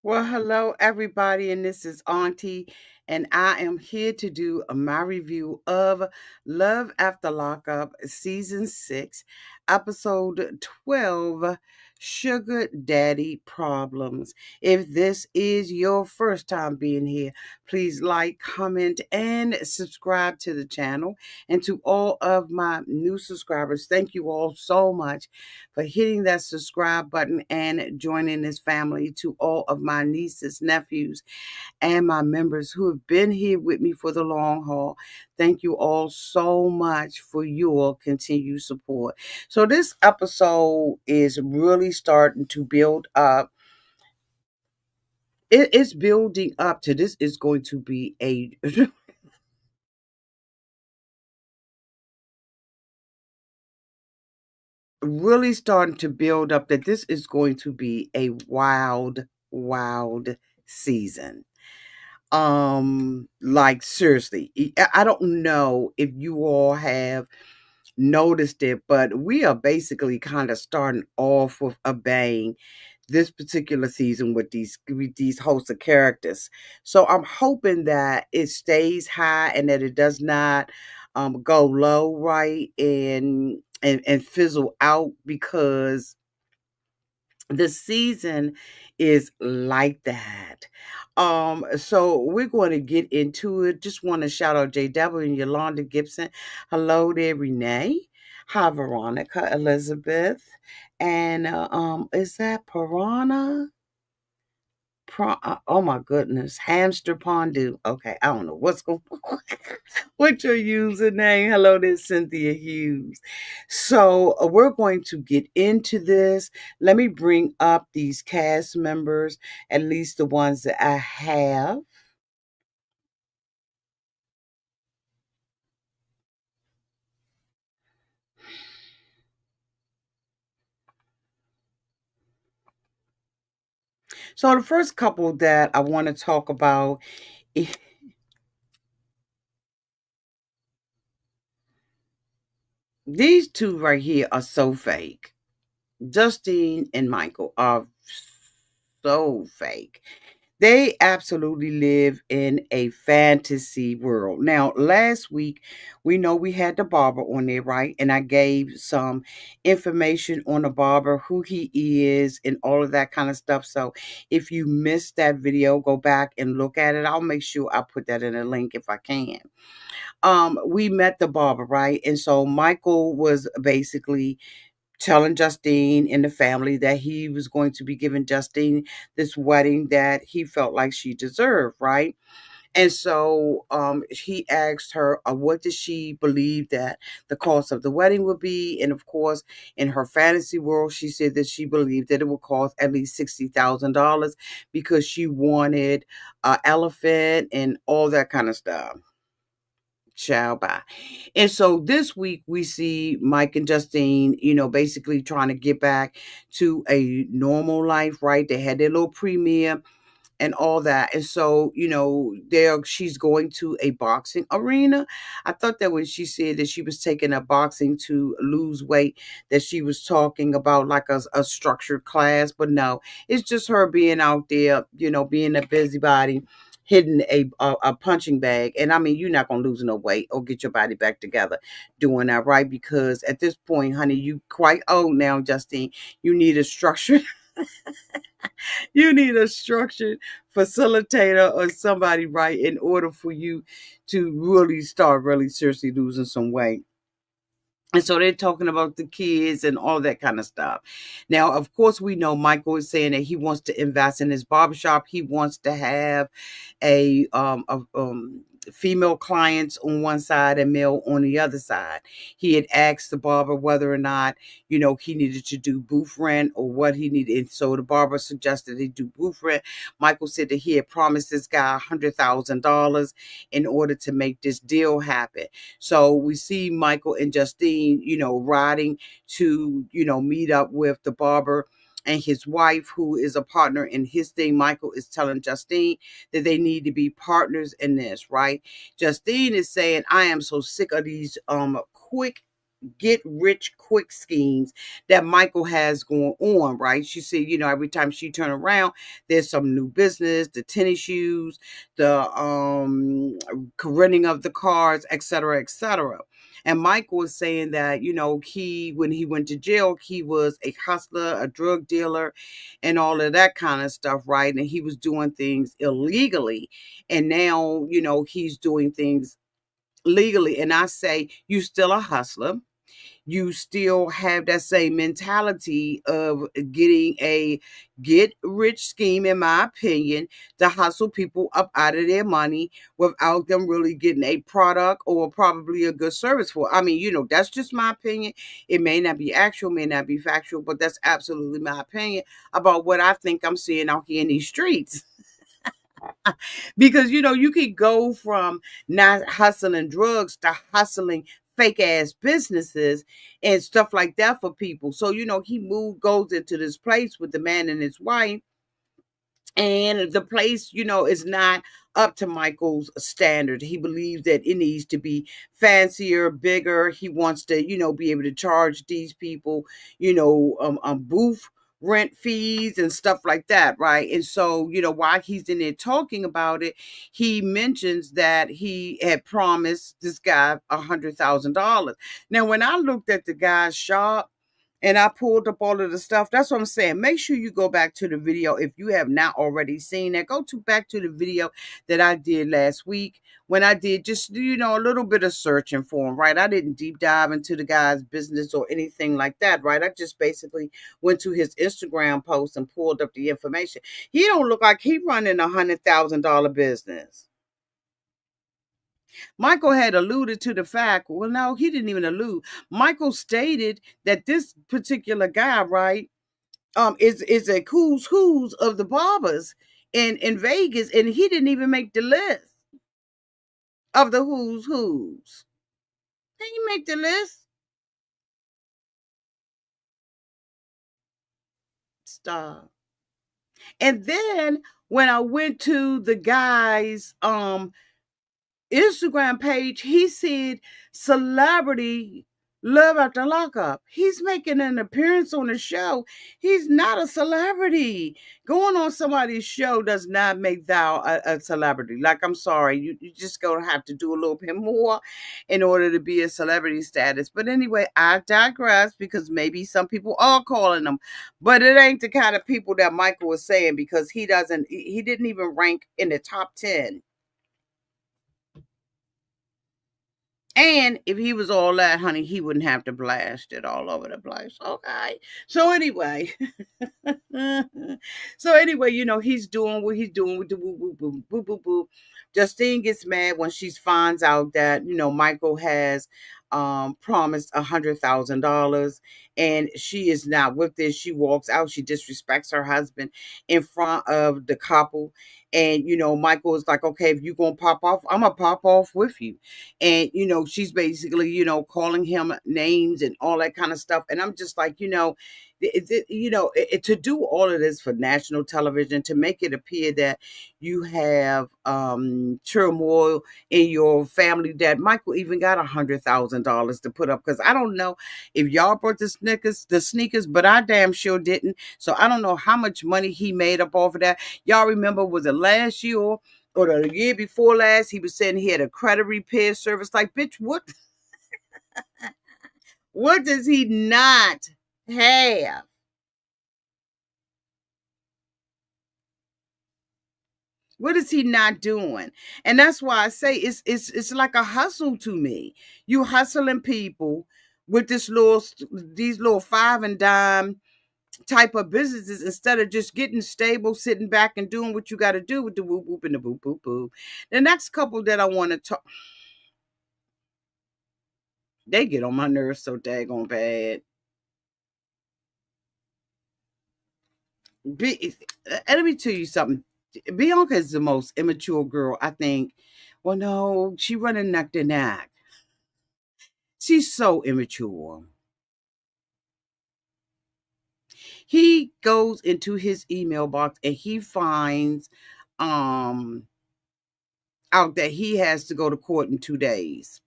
Well, hello everybody, and this is Auntie, and I am here to do my review of Love After Lockup, Season 6, Episode 12, Sugar Daddy Problems. If this is your first time being here, please like, comment, and subscribe to the channel. And to all of my new subscribers, thank you all so much for hitting that subscribe button and joining this family. To all of my nieces, nephews, and my members who have been here with me for the long haul. Thank you all so much for your continued support. So this episode is really starting to build up. It's building up to this is going to be a really starting to build up that this is going to be a wild season. Like seriously, I don't know if you all have noticed it, but we are basically kind of starting off with a bang this particular season with these hosts of characters. So I'm hoping that it stays high and that it does not go low, right, and fizzle out, because the season is like that. So we're going to get into it. Just want to shout out JW and Yolanda Gibson. Hello there, Renee. Hi, Veronica, Elizabeth, and is that Piranha? Oh my goodness, hamster pondu. Okay, I don't know what's going on. What's your username? Hello, there's Cynthia Hughes. So we're going to get into this. Let me bring up these cast members, at least the ones that I have. So the first couple that I want to talk about, these two right here are so fake. Justine and Michael are so fake. They absolutely live in a fantasy world. Now, last week, we know we had the barber on there, right? And I gave some information on the barber, who he is, and all of that kind of stuff. So if you missed that video, go back and look at it. I'll make sure I put that in a link if I can. We met the barber, right? And so Michael was basically telling Justine and the family that he was going to be giving Justine this wedding that he felt like she deserved, right? And so he asked her, what did she believe that the cost of the wedding would be? And of course, in her fantasy world, she said that she believed that it would cost at least $60,000 because she wanted an elephant and all that kind of stuff. Shall by. And so this week we see Mike and Justine, basically trying to get back to a normal life, right? They had their little premiere and all that. And so, there she's going to a boxing arena. I thought that when she said that she was taking a boxing to lose weight, that she was talking about like a structured class, but no, it's just her being out there, being a busybody, hitting a punching bag. And I mean, you're not gonna lose no weight or get your body back together doing that, right? Because at this point, honey, you quite old now, Justine. You need a structure. You need a structured facilitator or somebody, right, in order for you to really start really seriously losing some weight. And so they're talking about the kids and all that kind of stuff. Now, of course, we know Michael is saying that he wants to invest in his barbershop. He wants to have a female clients on one side and male on the other side. He had asked the barber whether or not, he needed to do booth rent or what he needed. And so the barber suggested he do booth rent. Michael said that he had promised this guy $100,000 in order to make this deal happen. So we see Michael and Justine, riding to, meet up with the barber and his wife, who is a partner in his thing. Michael is telling Justine that they need to be partners in this, right? Justine is saying, I am so sick of these quick get rich quick schemes that Michael has going on, right? She said, every time she turn around, there's some new business, the tennis shoes, the renting of the cars, et cetera, et cetera. And Michael was saying that, when he went to jail, he was a hustler, a drug dealer, and all of that kind of stuff, right? And he was doing things illegally. And now, he's doing things legally. And I say, you still a hustler. You still have that same mentality of getting a get rich scheme, in my opinion, to hustle people up out of their money without them really getting a product or probably a good service for it. I mean, that's just my opinion. It may not be actual, may not be factual, but that's absolutely my opinion about what I think I'm seeing out here in these streets. Because you could go from not hustling drugs to hustling fake ass businesses and stuff like that for people. So he goes into this place with the man and his wife, and the place is not up to Michael's standard. He believes that it needs to be fancier, bigger. He wants to be able to charge these people booth rent fees and stuff like that, right? And so while he's in there talking about it, he mentions that he had promised this guy $100,000. Now when I looked at the guy's shop and I pulled up all of the stuff. That's what I'm saying. Make sure you go back to the video if you have not already seen that. Go to back to the video that I did last week when I did just a little bit of searching for him, right? I didn't deep dive into the guy's business or anything like that, right? I just basically went to his Instagram post and pulled up the information. He don't look like he running $100,000 business. Michael had alluded to the fact, well, no, he didn't even allude. Michael stated that this particular guy, right, is a who's of the barbers in Vegas, and he didn't even make the list of the who's. Can you make the list? Stop. And then when I went to the guy's Instagram page, he said celebrity love after lockup. He's making an appearance on the show. He's not a celebrity. Going on somebody's show does not make thou a celebrity. Like, I'm sorry, you just gonna have to do a little bit more in order to be a celebrity status. But anyway, I digress because maybe some people are calling them, but it ain't the kind of people that Michael was saying, because he didn't even rank in the top 10. And if he was all that, honey, he wouldn't have to blast it all over the place. Okay. So anyway, he's doing what he's doing with the woo woo boo boo boo boo. Justine gets mad when she finds out that Michael has promised $100,000, and she is not with this. She walks out. She disrespects her husband in front of the couple. And Michael is like, okay, if you're gonna pop off, I'm gonna pop off with you. And she's basically calling him names and all that kind of stuff. And I'm just like, to do all of this for national television, to make it appear that you have turmoil in your family, that Michael even got $100,000 to put up. Because I don't know if y'all brought the sneakers, but I damn sure didn't. So I don't know how much money he made up off of that. Y'all remember, was it last year or the year before last, he was saying he had a credit repair service? Like, bitch, what does he not have? What is he not doing? And that's why I say it's like a hustle to me. You hustling people with these little five and dime type of businesses, instead of just getting stable, sitting back and doing what you got to do with the whoop whoop and the boop boop boop. The next couple that I want to talk, they get on my nerves so daggone bad. Let me tell you something. Bianca is the most immature girl, I think. Well, no, she running neck to neck. She's so immature. He goes into his email box and he finds um out that he has to go to court in 2 days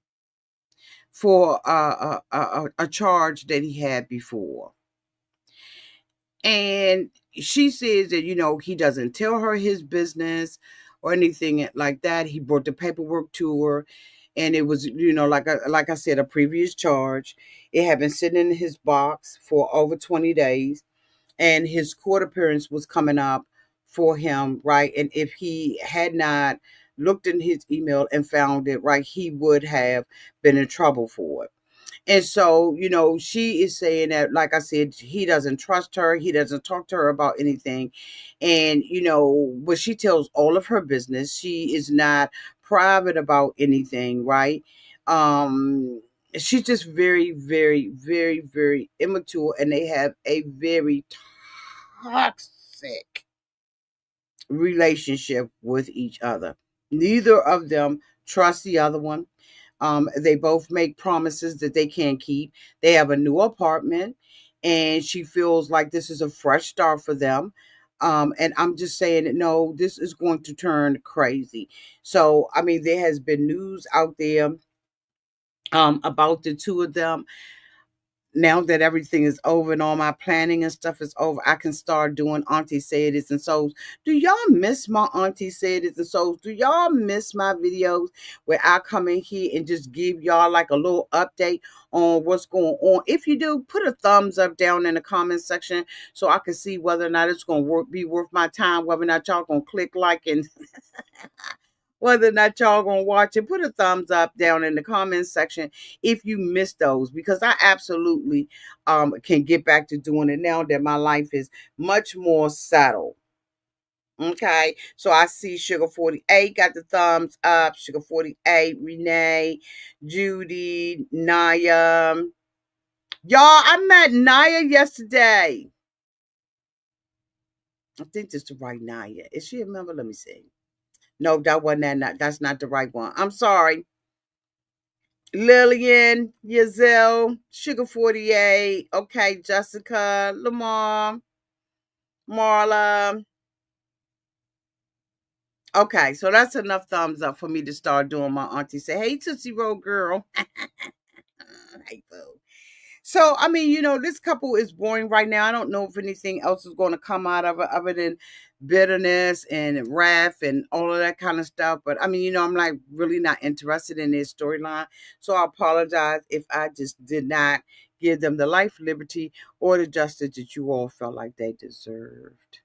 for a charge that he had before. And she says that, he doesn't tell her his business or anything like that. He brought the paperwork to her, and it was, like I said, a previous charge. It had been sitting in his box for over 20 days, and his court appearance was coming up for him, right? And if he had not looked in his email and found it, right, he would have been in trouble for it. And so, she is saying that, like I said, he doesn't trust her. He doesn't talk to her about anything. And, but she tells all of her business. She is not private about anything, right? Um, she's just very, very, very, very immature, and they have a very toxic relationship with each other. Neither of them trust the other one. They both make promises that they can't keep. They have a new apartment, and she feels like this is a fresh start for them. And I'm just saying that no, this is going to turn crazy. So, I mean, there has been news out there about the two of them. Now that everything is over and all my planning and stuff is over, I can start doing Auntie Said This and Souls. Do y'all miss my Auntie Said This and Souls? Do y'all miss my videos where I come in here and just give y'all like a little update on what's going on? If you do, put a thumbs up down in the comment section so I can see whether or not it's going to be worth my time, whether or not y'all going to click like and whether or not y'all gonna watch it. Put a thumbs up down in the comments section if you missed those, because I absolutely can get back to doing it now that my life is much more settled. Okay, so I see Sugar 48 got the thumbs up. Sugar 48, Renee, Judy, Naya. Y'all, I met Naya yesterday. I think this is the right Naya. Is she a member? Let me see. No, that wasn't that. That's not the right one. I'm sorry. Lillian, Yazelle, Sugar 48, okay, Jessica, Lamar, Marla. Okay, so that's enough thumbs up for me to start doing my auntie say, hey, Tootsie Roll girl. Hey, boo. So, I mean, this couple is boring right now. I don't know if anything else is going to come out of it other than bitterness and wrath and all of that kind of stuff. But I mean, I'm like really not interested in their storyline. So I apologize if I just did not give them the life, liberty, or the justice that you all felt like they deserved.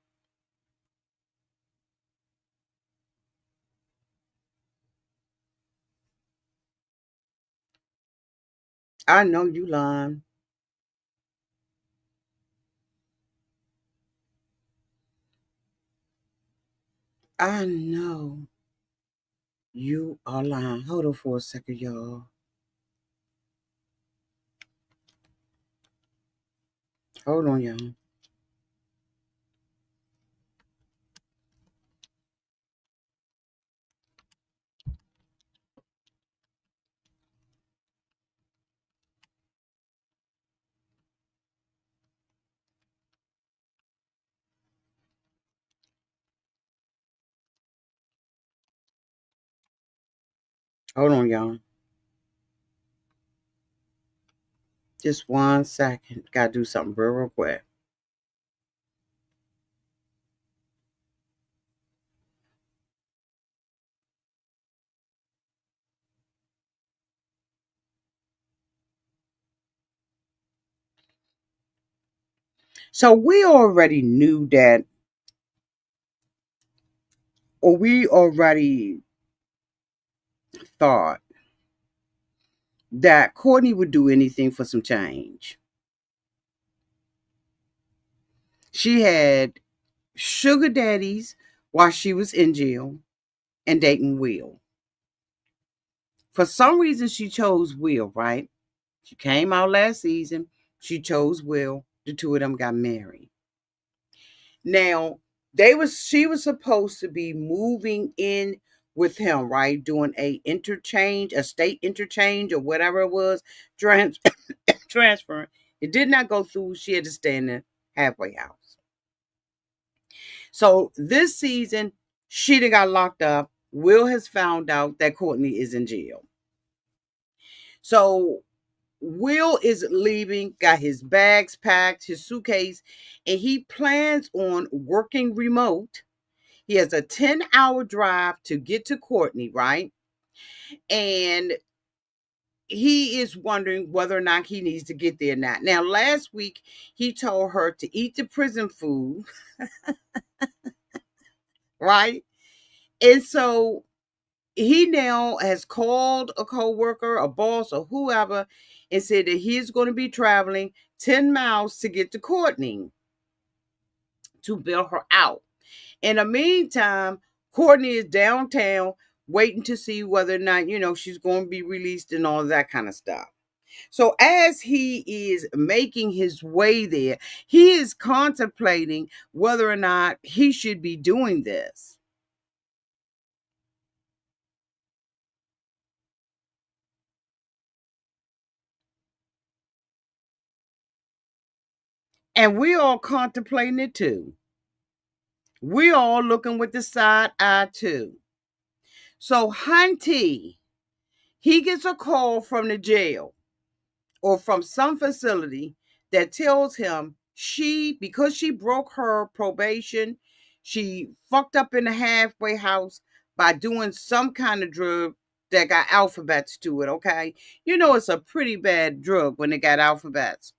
I know you lying. I know you are lying. Hold on for a second, y'all. Hold on, y'all. Hold on, y'all. Just 1 second. Gotta do something real quick. So we already knew that, or we already thought that Courtney would do anything for some change. She had sugar daddies while she was in jail and dating Will. For some reason, she chose Will, right? She came out last season. She chose Will. The two of them got married. Now, she was supposed to be moving in with him, right? Doing a state interchange or whatever it was, trans- transferring. It did not go through. She had to stay in the halfway house. So this season, she done got locked up. Will has found out that Courtney is in jail. So Will is leaving, got his bags packed, his suitcase, and he plans on working remote. He has a 10-hour drive to get to Courtney, right? And he is wondering whether or not he needs to get there or not. Now, last week, he told her to eat the prison food, right? And so he now has called a coworker, a boss, or whoever, and said that he's going to be traveling 10 miles to get to Courtney to bail her out. In the meantime, Courtney is downtown waiting to see whether or not, she's going to be released and all that kind of stuff. So as he is making his way there, he is contemplating whether or not he should be doing this. And we all contemplating it too. We all looking with the side eye too. So Hunty, he gets a call from the jail or from some facility that tells him because she broke her probation, she fucked up in the halfway house by doing some kind of drug that got alphabets to it, okay? It's a pretty bad drug when it got alphabets.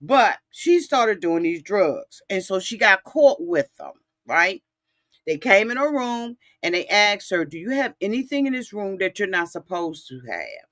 But she started doing these drugs. And so she got caught with them, right? They came in her room and they asked her, "Do you have anything in this room that you're not supposed to have?"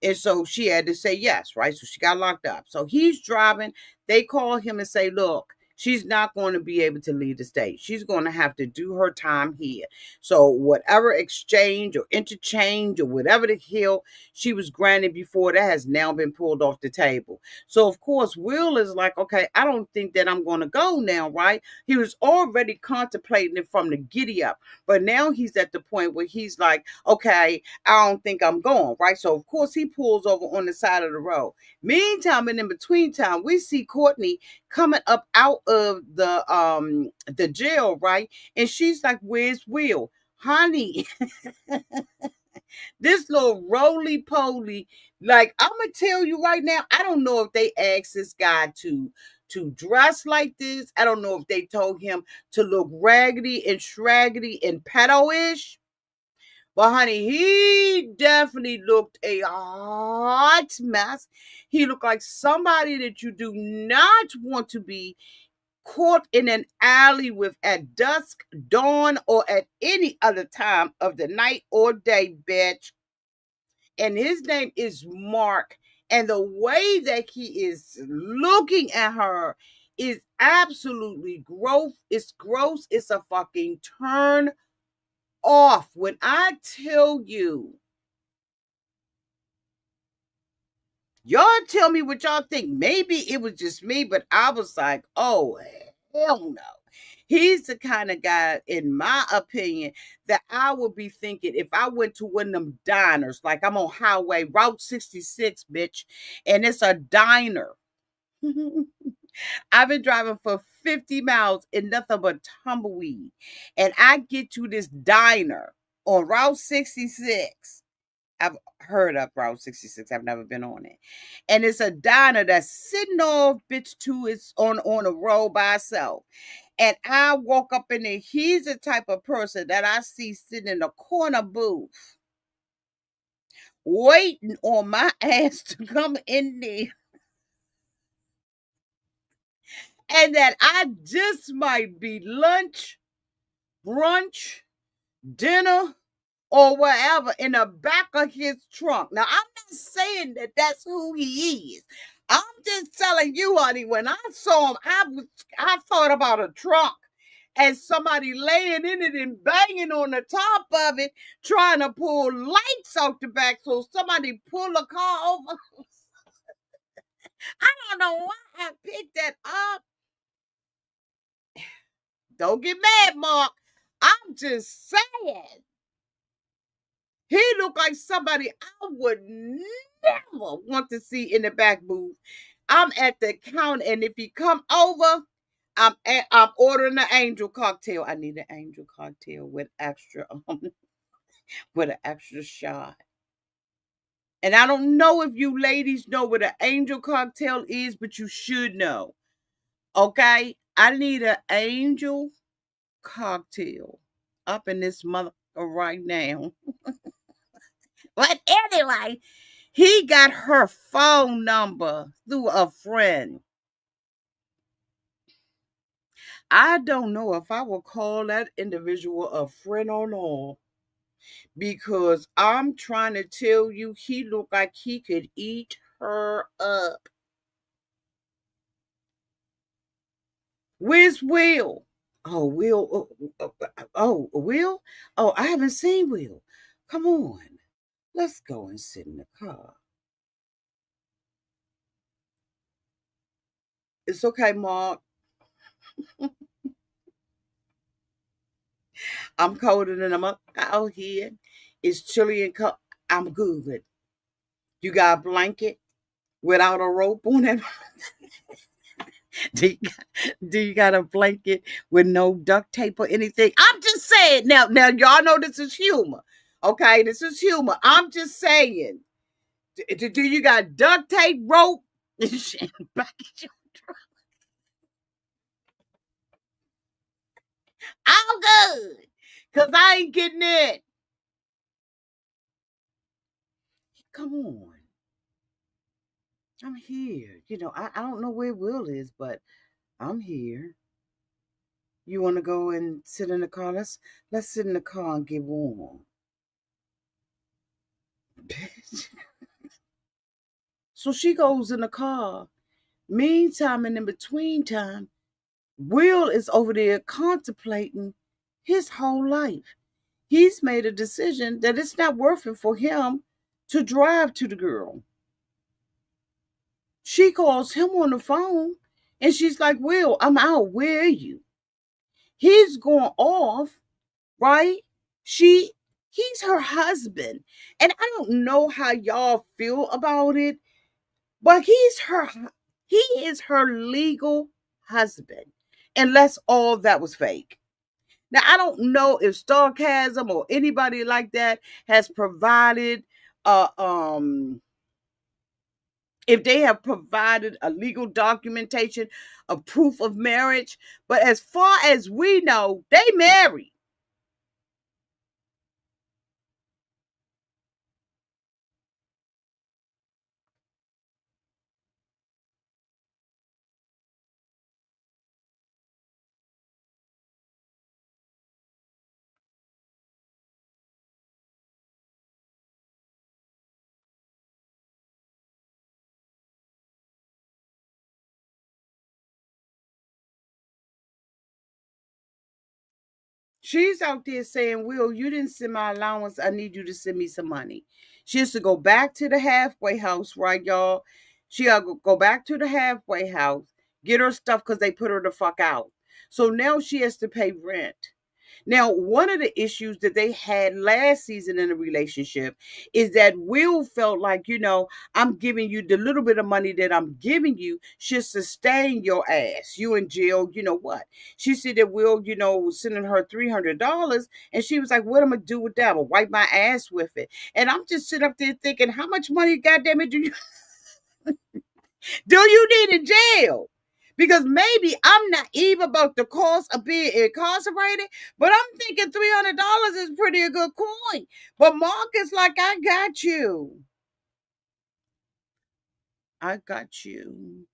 And so she had to say yes, right? So she got locked up. So he's driving. They call him and say, "Look, she's not going to be able to leave the state. She's going to have to do her time here." So whatever exchange or interchange or whatever the hell she was granted before, that has now been pulled off the table. So of course, Will is like, "Okay, I don't think that I'm going to go now," right? He was already contemplating it from the giddy up, but now he's at the point where he's like, "Okay, I don't think I'm going," right? So of course he pulls over on the side of the road. Meantime, and in between time, we see Courtney coming up out of the jail, right? And she's like, "Where's Will?" Honey, this little roly poly, like I'm gonna tell you right now, I don't know if they asked this guy to dress like this. I don't know if they told him to look raggedy and shraggedy and pedo-ish. But honey, he definitely looked a hot mess. He looked like somebody that you do not want to be caught in an alley with at dusk, dawn, or at any other time of the night or day, bitch. And his name is Mark. And the way that he is looking at her is absolutely gross. It's gross. It's a fucking turn off. When I tell you, y'all tell me what y'all think. Maybe it was just me, but I was like, "Oh, hell no." He's the kind of guy, in my opinion, that I would be thinking if I went to one of them diners, like I'm on Highway Route 66, bitch, and it's a diner. I've been driving for 50 miles in nothing but tumbleweed. And I get to this diner on Route 66. I've heard of Route 66. I've never been on it. And it's a diner that's sitting off bitch to its on a road by itself. And I walk up in there. He's the type of person that I see sitting in a corner booth waiting on my ass to come in there. And that I just might be lunch, brunch, dinner, or wherever in the back of his trunk. Now, I'm not saying that that's who he is. I'm just telling you, honey, when I saw him, I thought about a trunk and somebody laying in it and banging on the top of it, trying to pull lights out the back so somebody pull a car over. I don't know why I picked that up. Don't get mad, Mark. I'm just saying. He looked like somebody I would never want to see in the back booth. I'm at the counter, and if he come over, I'm ordering an angel cocktail. I need an angel cocktail with extra with an extra shot. And I don't know if you ladies know what an angel cocktail is, but you should know. Okay? I need an angel cocktail up in this mother right now. But anyway, he got her phone number through a friend. I don't know if I will call that individual a friend or not, because I'm trying to tell you, he looked like he could eat her up. Where's Will? Oh, Will. Will? Oh, I haven't seen Will. Come on. Let's go and sit in the car. It's okay, Mark. I'm colder than I'm out here. It's chilly and cold. I'm good. You got a blanket without a rope on it? Do you got a blanket with no duct tape or anything? I'm just saying. Now, y'all know this is humor. Okay, this is humor. I'm just saying. Do you got duct tape, rope, and shit back at your truck? I'm good. Because I ain't getting it. Come on. I'm here. I don't know where Will is, but I'm here. You want to go and sit in the car? Let's sit in the car and get warm. So she goes in the car. Meantime, and in between time, Will is over there contemplating his whole life. He's made a decision that it's not worth it for him to drive to the girl. She calls him on the phone and she's like, Will, I'm out. Where are you? He's going off, right? He's her husband. And I don't know how y'all feel about it, but he is her legal husband. Unless all that was fake. Now, I don't know if sarcasm or anybody like that has provided uh um if they have provided a legal documentation, a proof of marriage, but as far as we know, they married. She's out there saying, Will, you didn't send my allowance. I need you to send me some money. She has to go back to the halfway house, right, y'all? She got to go back to the halfway house, get her stuff because they put her the fuck out. So now she has to pay rent. Now, one of the issues that they had last season in the relationship is that Will felt like, I'm giving you the little bit of money that I'm giving you should sustain your ass. You in jail, you know what? She said that Will, was sending her $300, and she was like, what am I gonna do with that? I'm gonna wipe my ass with it. And I'm just sitting up there thinking, how much money, goddamn it, do you need in jail? Because maybe I'm naive about the cost of being incarcerated, but I'm thinking $300 is pretty a good coin. But Mark is like, I got you. I got you.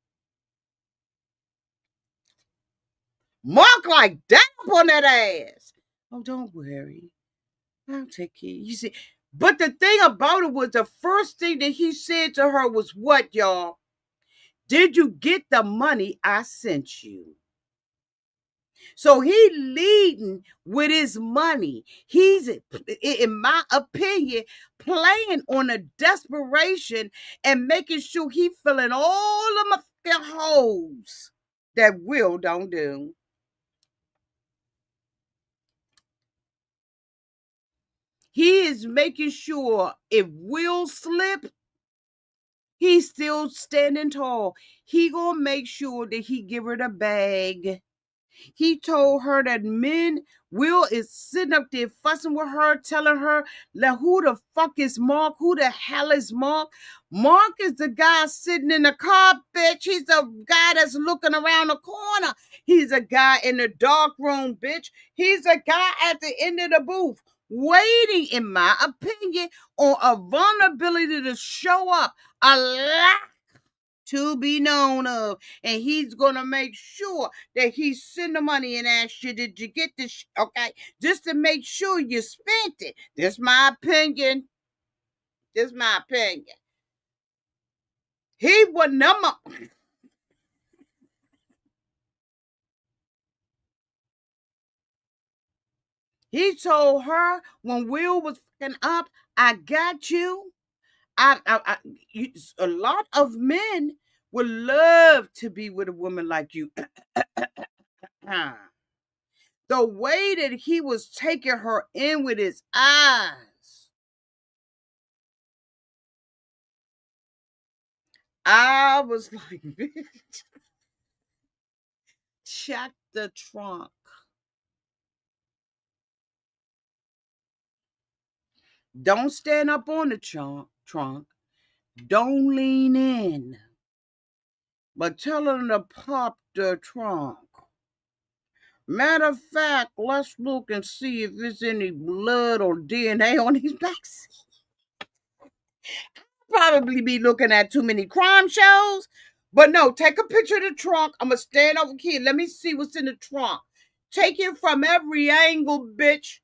Mark like that on that ass. Oh, don't worry. I'll take care. You see, but the thing about it was the first thing that he said to her was what, y'all? Did you get the money I sent you? So he leading with his money. He's, in my opinion, playing on a desperation and making sure he filling all of my holes that Will don't do. He is making sure if Will slip, he's still standing tall. He gonna make sure that he give her the bag. He told her that Will is sitting up there fussing with her, telling her, like, who the fuck is Mark? Who the hell is Mark? Mark is the guy sitting in the car, bitch. He's the guy that's looking around the corner. He's a guy in the dark room, bitch. He's a guy at the end of the booth, waiting, in my opinion, on a vulnerability to show up. A lack to be known of, and he's gonna make sure that he send the money and ask you, did you get this? Okay, just to make sure you spent it. This my opinion. This my opinion. He was number. He told her when Will was fucking up, I got you. I a lot of men would love to be with a woman like you. The way that he was taking her in with his eyes, I was like, bitch, check the trunk. Don't stand up on the trunk. Don't lean in. But tell him to pop the trunk. Matter of fact, let's look and see if there's any blood or DNA on his back. Probably be looking at too many crime shows. But no, take a picture of the trunk. I'm going to stand over here. Let me see what's in the trunk. Take it from every angle, bitch.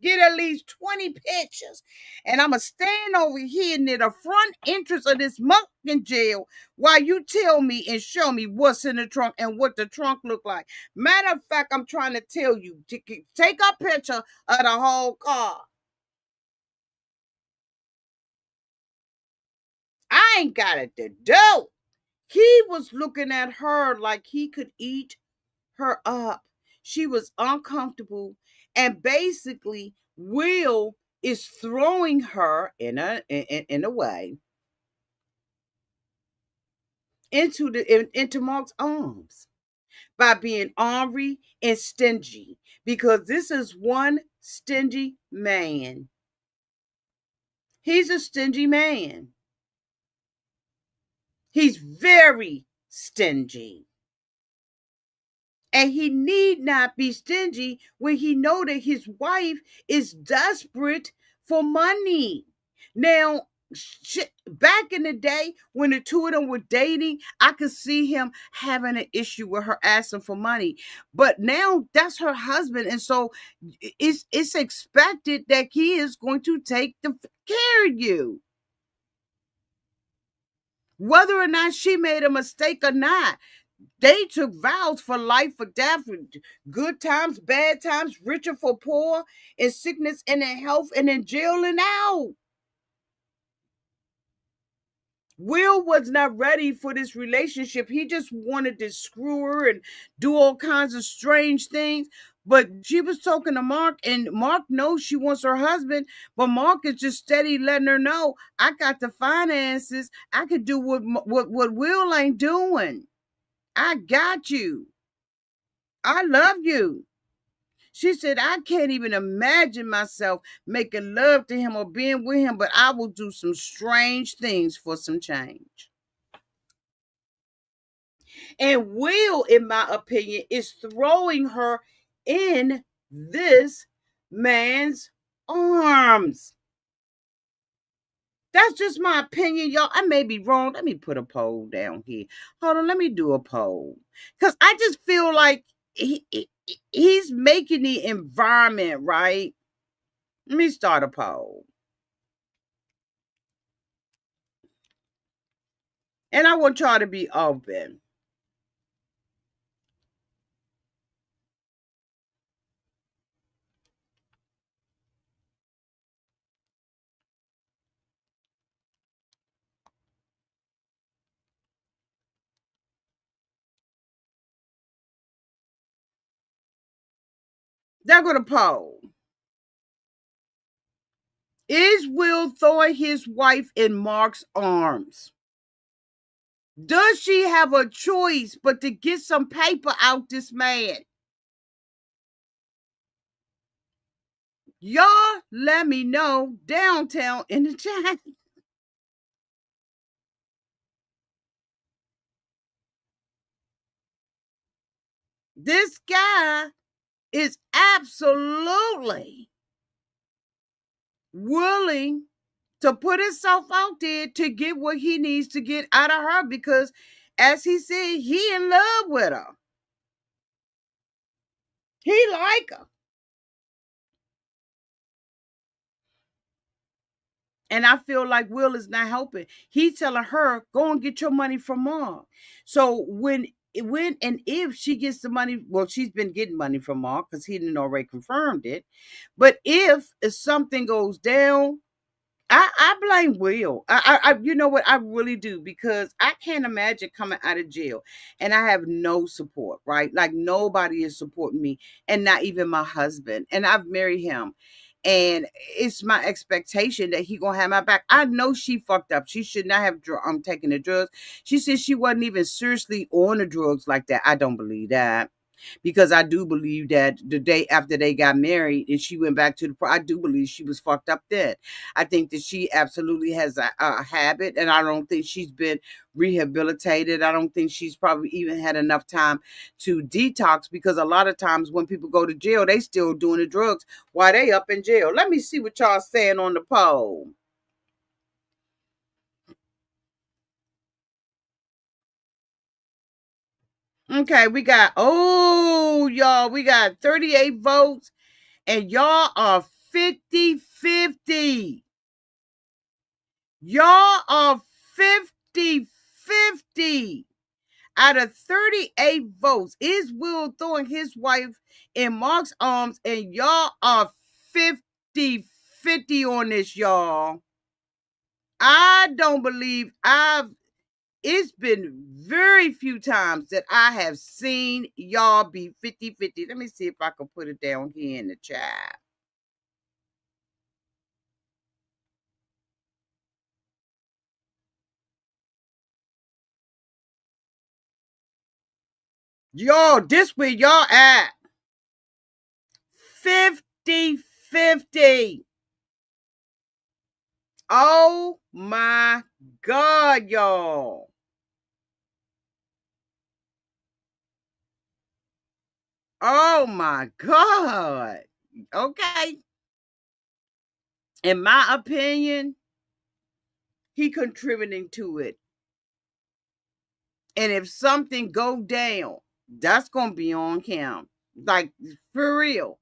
Get at least 20 pictures. And I'm going to stand over here near the front entrance of this mucking jail while you tell me and show me what's in the trunk and what the trunk look like. Matter of fact, I'm trying to tell you, take a picture of the whole car. I ain't got it to do. He was looking at her like he could eat her up. She was uncomfortable. And basically, Will is throwing her in a way into Mark's arms by being ornery and stingy. Because this is one stingy man. He's a stingy man. He's very stingy. And he need not be stingy when he know that his wife is desperate for money. Now, back in the day when the two of them were dating, I could see him having an issue with her asking for money. But now that's her husband, and so it's expected that he is going to take the care of you. Whether or not she made a mistake or not, they took vows for life, for death, for good times, bad times, richer for poor, in sickness and in health, and in jail and out. Will was not ready for this relationship. He just wanted to screw her and do all kinds of strange things. But she was talking to Mark, and Mark knows she wants her husband, but Mark is just steady letting her know, I got the finances. I could do what Will ain't doing. I got you. I love you. She said, I can't even imagine myself making love to him or being with him, but I will do some strange things for some change. And Will, in my opinion, is throwing her in this man's arms. That's just my opinion, y'all. I may be wrong. Let me put a poll down here. Hold on, let me do a poll. Because I just feel like he's making the environment, right? Let me start a poll. And I want y'all to be open. They're going to poll. Is Will throwing his wife in Mark's arms? Does she have a choice but to get some paper out this man? Y'all let me know downtown in the chat. This guy is absolutely willing to put himself out there to get what he needs to get out of her because, as he said, he in love with her. He like her. And I feel like Will is not helping. He's telling her, go and get your money from mom. So when and if she gets the money, well, she's been getting money from mom because he didn't already confirmed it. But if something goes down, I blame Will. You know what, I really do, because I can't imagine coming out of jail and I have no support, right? Like nobody is supporting me, and not even my husband. And I've married him, and it's my expectation that he gonna have my back. I know she fucked up. She should not have taken the drugs. She said she wasn't even seriously on the drugs like that. I don't believe that, because I do believe that the day after they got married and she went back to I do believe she was fucked up then. I think that she absolutely has a habit, and I don't think she's been rehabilitated. I don't think she's probably even had enough time to detox, because a lot of times when people go to jail, they still doing the drugs while they up in jail. Let me see what y'all saying on the poll. Okay, we got 38 votes, and y'all are 50-50. Y'all are 50-50. Out of 38 votes, is Will throwing his wife in Mark's arms, and y'all are 50-50 on this, y'all. I don't believe it's been very few times that I have seen y'all be 50-50. Let me see if I can put it down here in the chat. Y'all, this where y'all at. 50-50. Oh my God, y'all. Oh my God. Okay. In my opinion, he contributing to it. And if something go down, that's gonna be on him. Like, for real.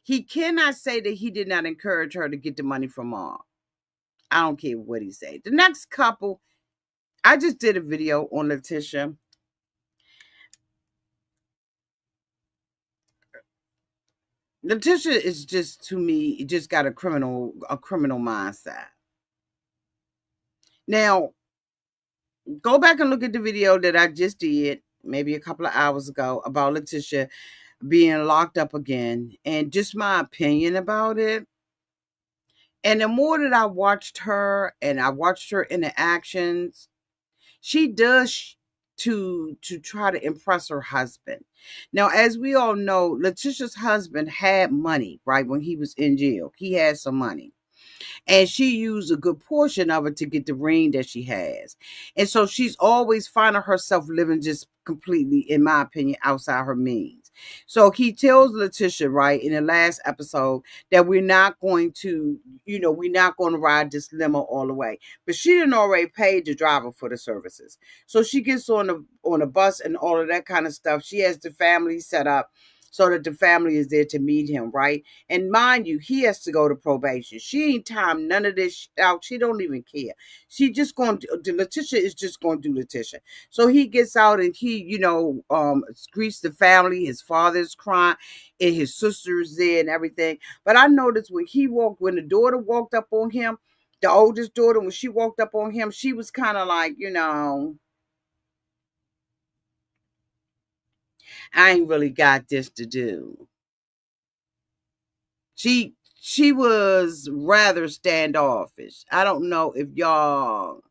He cannot say that he did not encourage her to get the money from mom. I don't care what he say. The next couple, I just did a video on Latisha. Latisha is just, to me, just got a criminal mindset. Now, go back and look at the video that I just did maybe a couple of hours ago about Latisha being locked up again, and just my opinion about it. And the more that I watched her and I watched her in the actions, she does to try to impress her husband. Now, as we all know, Latisha's husband had money, right? When he was in jail, he had some money, and she used a good portion of it to get the ring that she has. And so she's always finding herself living just completely, in my opinion, outside her means. So he tells Latisha, right, in the last episode, that we're not going to, we're not going to ride this limo all the way. But she didn't already pay the driver for the services. So she gets on the bus and all of that kind of stuff. She has the family set up so that the family is there to meet him, right? And mind you, he has to go to probation. She ain't time none of this out. She don't even care. She just going to, Latisha is just going to do Latisha. So he gets out and he, greets the family. His father's crying and his sister is there and everything. But I noticed when the daughter walked up on him, the oldest daughter, when she walked up on him, she was kind of like, I ain't really got this to do. She was rather standoffish. I don't know if y'all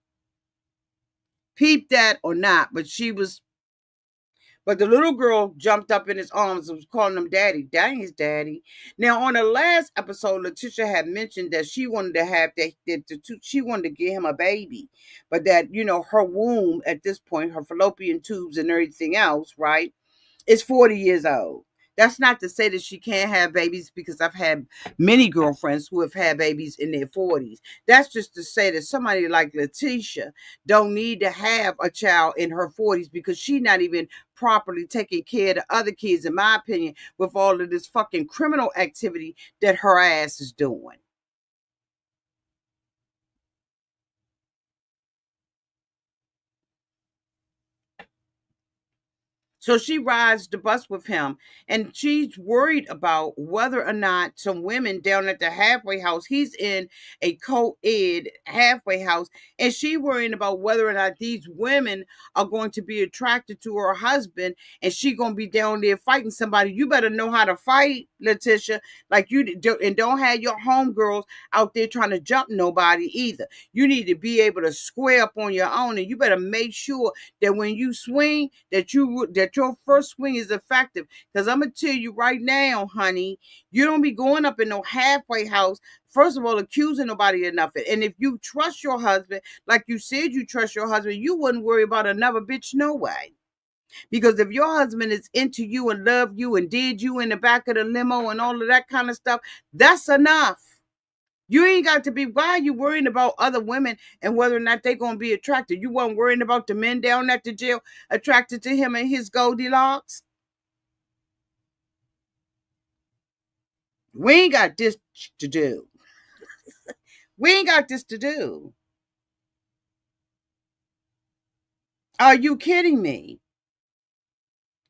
peeped that or not, but she was But the little girl jumped up in his arms and was calling him daddy. That ain't his daddy. Now, on the last episode, Latisha had mentioned that she wanted to have she wanted to give him a baby, but that, her womb at this point, her fallopian tubes and everything else, right, is 40 years old. That's not to say that she can't have babies, because I've had many girlfriends who have had babies in their 40s. That's just to say that somebody like Latisha don't need to have a child in her 40s, because she not even properly taking care of the other kids, in my opinion, with all of this fucking criminal activity that her ass is doing. So she rides the bus with him, and she's worried about whether or not some women down at the halfway house, he's in a co-ed halfway house, and she worrying about whether or not these women are going to be attracted to her husband, and she going to be down there fighting somebody. You better know how to fight, Latisha, like you do, and don't have your homegirls out there trying to jump nobody either. You need to be able to square up on your own, and you better make sure that when you swing, that your first swing is effective. Because I'm gonna tell you right now, honey, you don't be going up in no halfway house. First of all, accusing nobody of nothing. And if you trust your husband, like you said you trust your husband, you wouldn't worry about another bitch no way. Because if your husband is into you and love you and did you in the back of the limo and all of that kind of stuff, that's enough. You ain't got to be, why are you worrying about other women and whether or not they're going to be attracted? You weren't worrying about the men down at the jail attracted to him and his Goldilocks? We ain't got this to do. We ain't got this to do. Are you kidding me?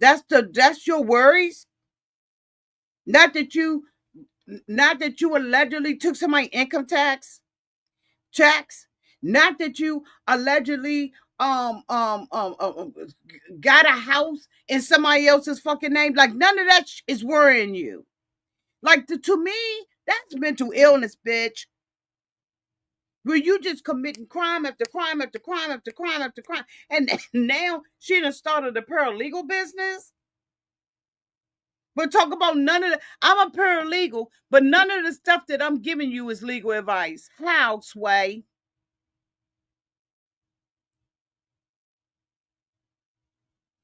That's your worries? Not that you not that you allegedly took somebody's income tax checks? Not that you allegedly got a house in somebody else's fucking name? Like, none of that is worrying you. Like, to me, that's mental illness, bitch. Where you just committing crime after crime after crime after crime after crime. And now she done started a paralegal business. But talk about none of the, I'm a paralegal, but none of the stuff that I'm giving you is legal advice. How, Sway?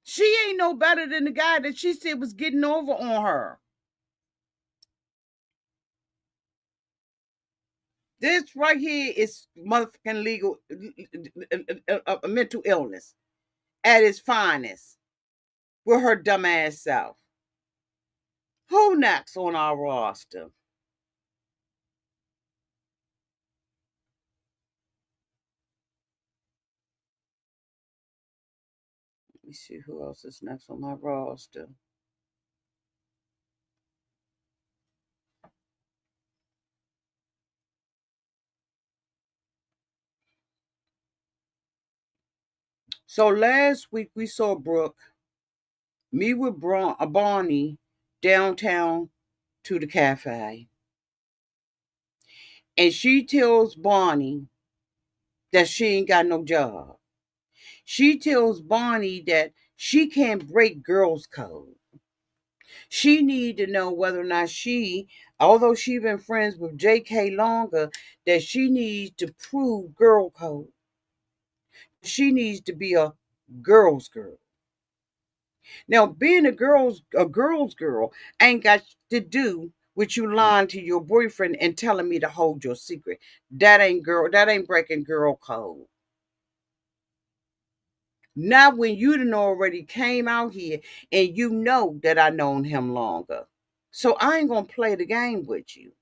She ain't no better than the guy that she said was getting over on her. This right here is motherfucking legal, mental illness at its finest with her dumb ass self. Who next on our roster? Let me see who else is next on my roster. So last week we saw Brooke meet with Bonnie downtown to the cafe. And she tells Bonnie that she ain't got no job. She tells Bonnie that she can't break girls' code. She need to know whether or not although she been friends with JK longer, that she needs to prove girl code. She needs to be a girl's girl. Now, being a girl's girl ain't got to do with you lying to your boyfriend and telling me to hold your secret. That ain't breaking girl code. Not when you done already came out here and you know that I known him longer. So I ain't gonna play the game with you.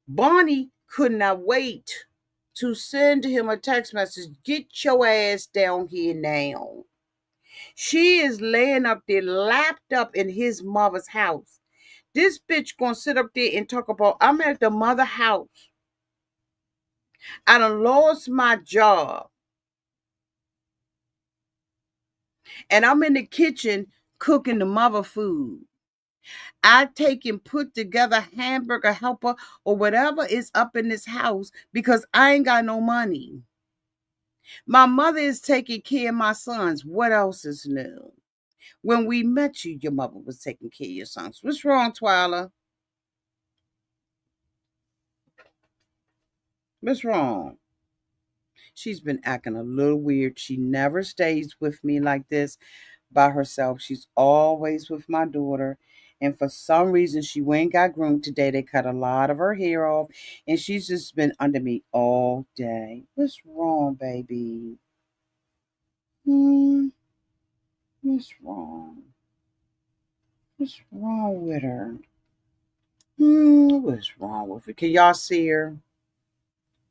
Bonnie could not wait to send him a text message. Get your ass down here now. She is laying up there, lapped up in his mother's house. This bitch gonna sit up there and talk about, I'm at the mother house. I done lost my job. And I'm in the kitchen cooking the mother food. I take and put together hamburger helper or whatever is up in this house because I ain't got no money. My mother is taking care of my sons. What else is new? When we met you, your mother was taking care of your sons. What's wrong, Twyla? What's wrong? She's been acting a little weird. She never stays with me like this by herself. She's always with my daughter. And for some reason, she went and got groomed today. They cut a lot of her hair off. And she's just been under me all day. What's wrong, baby? Hmm, what's wrong? What's wrong with her? What's wrong with her? Can y'all see her?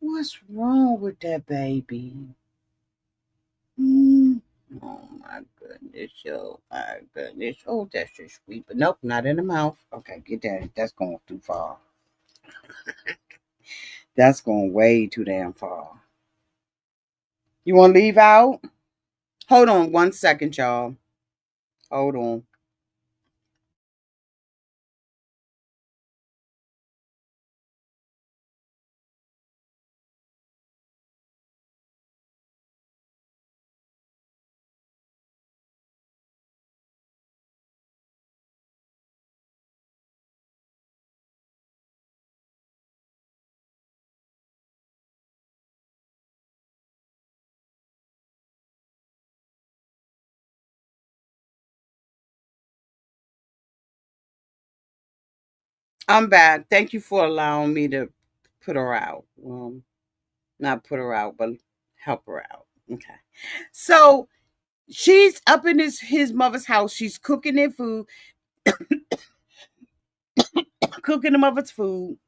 What's wrong with that baby? Hmm. Oh my goodness, oh my goodness. Oh, that's just sweet. But nope, not in the mouth. Okay, get that. That's going too far. That's going way too damn far. You want to leave out? Hold on 1 second, y'all. Hold on. I'm back. Thank you for allowing me to put her out. Not put her out, but help her out. Okay. So she's up in his mother's house. She's cooking their food, cooking the mother's food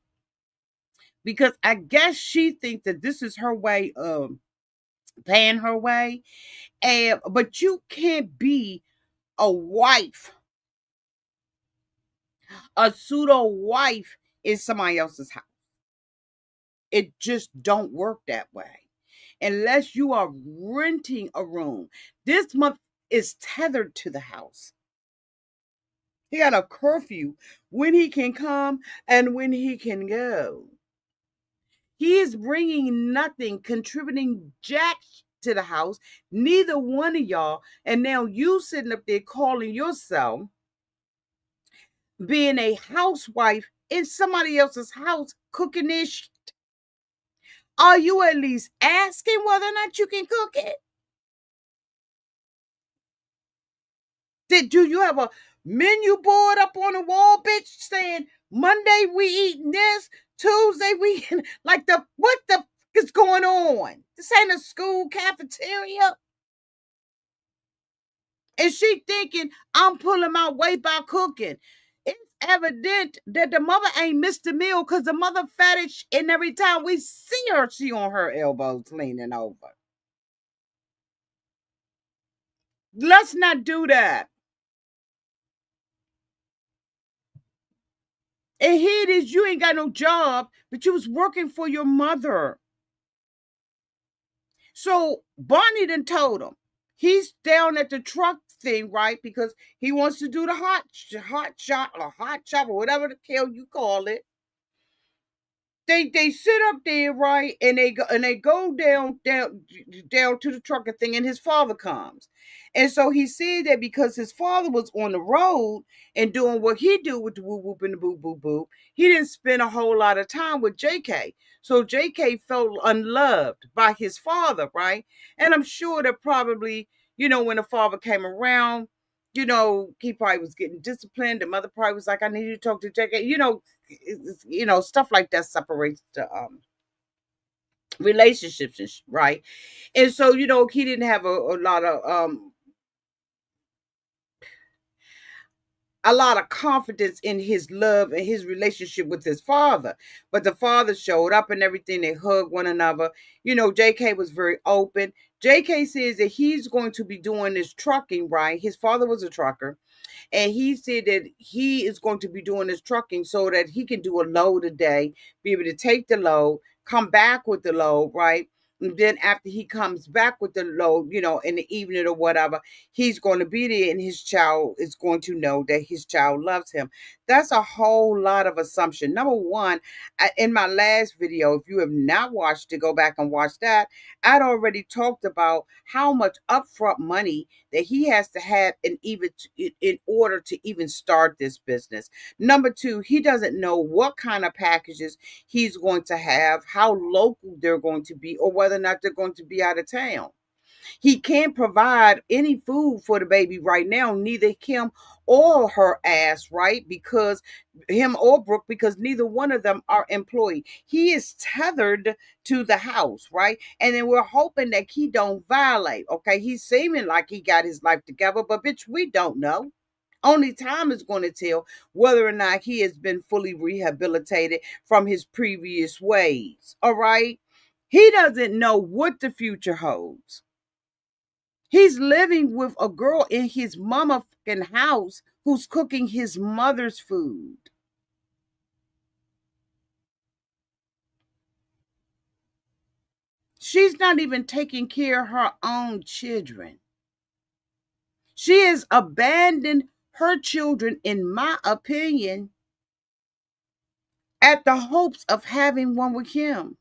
because I guess she thinks that this is her way of paying her way. And but you can't be a wife, a pseudo wife in somebody else's house. It just don't work that way unless you are renting a room. This month is tethered to the house. He got a curfew when he can come and when he can go. He is bringing nothing, contributing jack to the house. Neither one of y'all. And now you sitting up there calling yourself being a housewife in somebody else's house cooking this. Are you at least asking whether or not you can cook it? Do you have a menu board up on the wall, bitch, saying Monday we eating this, Tuesday we eating like the what the f- is going on? This ain't a school cafeteria. Is she thinking I'm pulling my weight by cooking? It's evident that the mother ain't missed a meal because the mother fetish, and every time we see her, she on her elbows leaning over. Let's not do that. And here it is, you ain't got no job, but you was working for your mother. So Barney then told him he's down at the truck thing, right? Because he wants to do the hot shop or whatever the hell you call it. They sit up there, right, and they go down to the trucker thing, and his father comes. And so he said that because his father was on the road and doing what he do with the whoop whoop and the boop boop boop, he didn't spend a whole lot of time with JK. So JK felt unloved by his father, right? And I'm sure that probably, when the father came around, he probably was getting disciplined. The mother probably was like, I need you to talk to JK. Stuff like that separates the relationships, right? And so, he didn't have a lot of confidence in his love and his relationship with his father. But the father showed up and everything. They hugged one another. JK was very open. JK says that he's going to be doing this trucking, right? His father was a trucker. And he said that he is going to be doing this trucking so that he can do a load a day, be able to take the load, come back with the load, right? And then after he comes back with the load, in the evening or whatever, he's going to be there and his child is going to know that his child loves him. That's a whole lot of assumption. Number one, in my last video, if you have not watched it, go back and watch that. I'd already talked about how much upfront money that he has to have in order to even start this business. Number two, he doesn't know what kind of packages he's going to have, how local they're going to be, or whether or not they're going to be out of town. He can't provide any food for the baby right now, neither Kim or her ass, right? Because him or Brooke, because neither one of them are employed. He is tethered to the house, right? And then we're hoping that he don't violate. Okay, he's seeming like he got his life together, but bitch, we don't know. Only time is going to tell whether or not he has been fully rehabilitated from his previous ways. All right. He doesn't know what the future holds. He's living with a girl in his mama fucking house who's cooking his mother's food. She's not even taking care of her own children. She has abandoned her children, in my opinion, at the hopes of having one with him.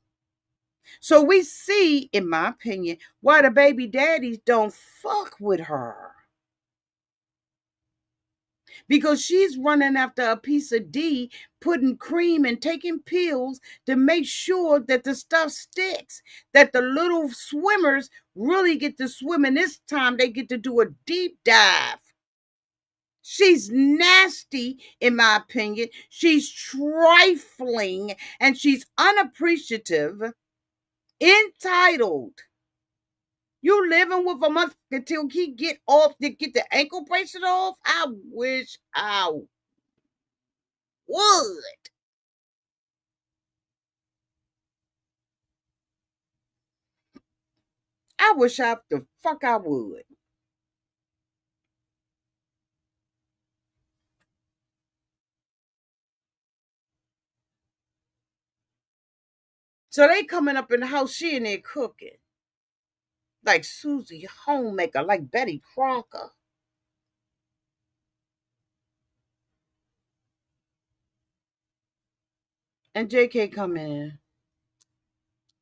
So we see, in my opinion, why the baby daddies don't fuck with her. Because she's running after a piece of D, putting cream and taking pills to make sure that the stuff sticks, that the little swimmers really get to swim, and this time they get to do a deep dive. She's nasty, in my opinion. She's trifling and she's unappreciative, entitled. You living with a month until he get off to get the ankle bracelet off? I wish I would. I wish the fuck I would. So they coming up in the house, she in there cooking. Like Susie Homemaker, like Betty Crocker. And JK come in.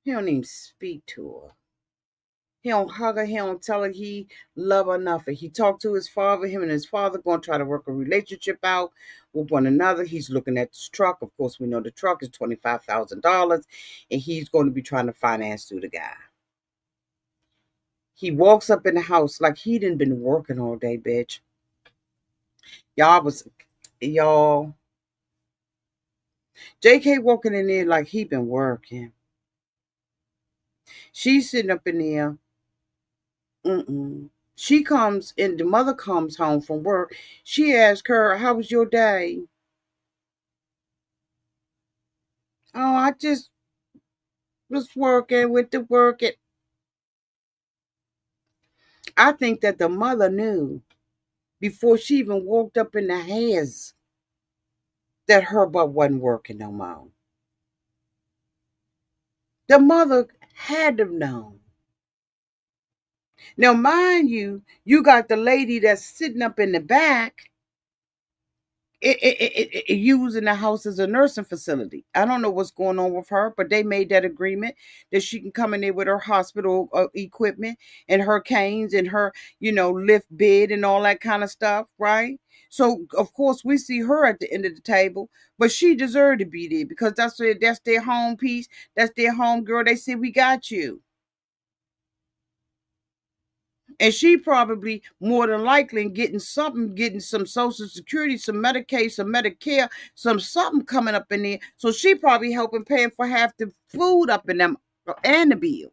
He don't even speak to her. He don't hug her. He don't tell her he love her nothing. He talked to his father. Him and his father going to try to work a relationship out with one another. He's looking at this truck. Of course, we know the truck is $25,000, and he's going to be trying to finance through the guy. He walks up in the house like he done been working all day, bitch. Y'all. JK walking in there like he been working. She's sitting up in there. Mm-mm. She comes and the mother comes home from work. She asks her, "How was your day?" "Oh, I just was working with the work." I think that the mother knew before she even walked up in the house that her butt wasn't working no more. The mother had to have known. Now, mind you, you got the lady that's sitting up in the back using the house as a nursing facility. I don't know what's going on with her, but they made that agreement that she can come in there with her hospital equipment and her canes and her, lift bed and all that kind of stuff, right? So of course we see her at the end of the table, but she deserved to be there because that's their home piece, that's their home girl. They said we got you. And she probably more than likely getting something, getting some Social Security, some Medicaid, some Medicare, some something coming up in there. So she probably helping paying for half the food up in them and the bills.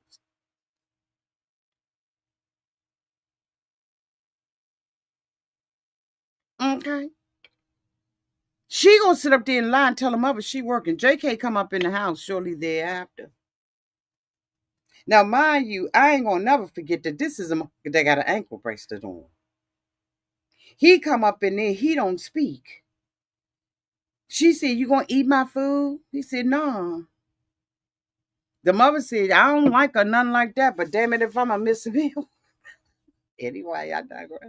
Okay. She gonna sit up there in line, tell her mother she working. JK come up in the house shortly thereafter. Now, mind you, I ain't gonna never forget that this is a that got an ankle bracelet on. He come up in there, he don't speak. She said, "You gonna eat my food?" He said, "No." The mother said, I don't like her, nothing like that, but damn it, if I'm a missing meal. Anyway, I digress.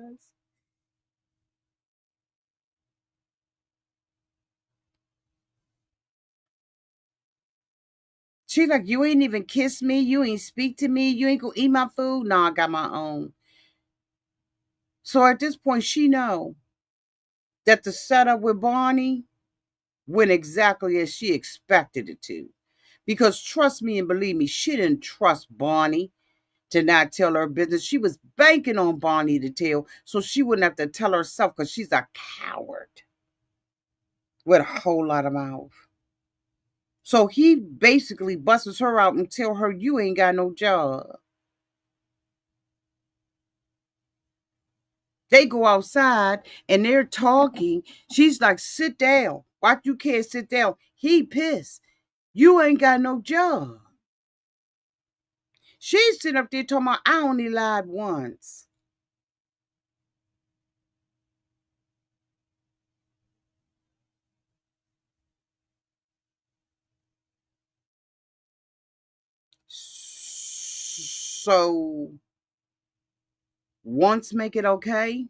She like, you ain't even kiss me, you ain't speak to me, you ain't gonna eat my food. No, I got my own. So at this point, she know that the setup with Barney went exactly as she expected it to. Because trust me and believe me, she didn't trust Barney to not tell her business. She was banking on Barney to tell, so she wouldn't have to tell herself because she's a coward with a whole lot of mouth. So he basically busts her out and tell her you ain't got no job. They go outside and they're talking. She's like, sit down. Why you can't sit down? He pissed. You ain't got no job. She's sitting up there talking about, I only lied once. So once make it okay.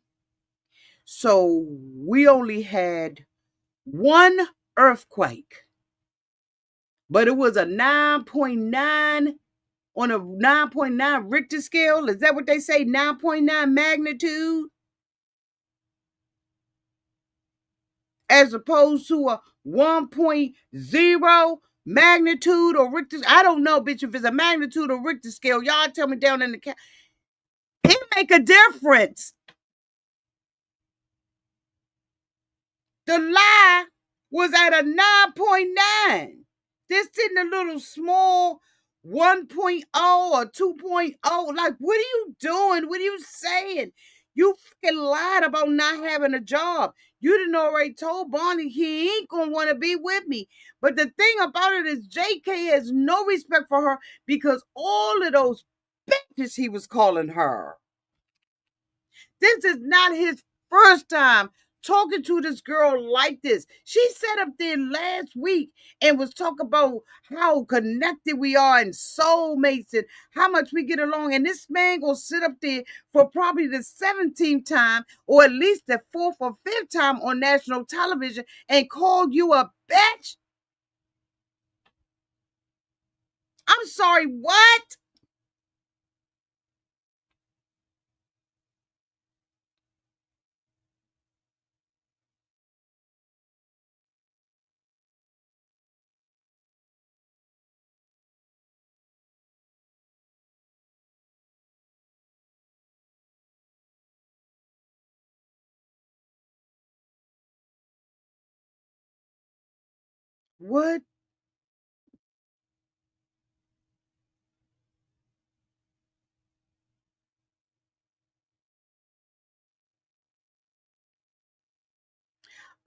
So we only had one earthquake, but it was a 9.9 on a 9.9 Richter scale. Is that what they say? 9.9 magnitude, as opposed to a 1.0 magnitude or Richter. I don't know, bitch, if it's a magnitude or Richter scale. Y'all tell me down in the it make a difference. The lie was at a 9.9. This in a little small 1.0 or 2.0. Like, what are you doing? What are you saying? You fucking lied about not having a job. You didn't already told Bonnie he ain't gonna want to be with me. But the thing about it is JK has no respect for her because all of those bitches he was calling her. This is not his first time talking to this girl like this. She sat up there last week and was talking about how connected we are and soulmates and how much we get along. And this man gonna sit up there for probably the 17th time or at least the fourth or fifth time on national television and call you a bitch. I'm sorry, what? What?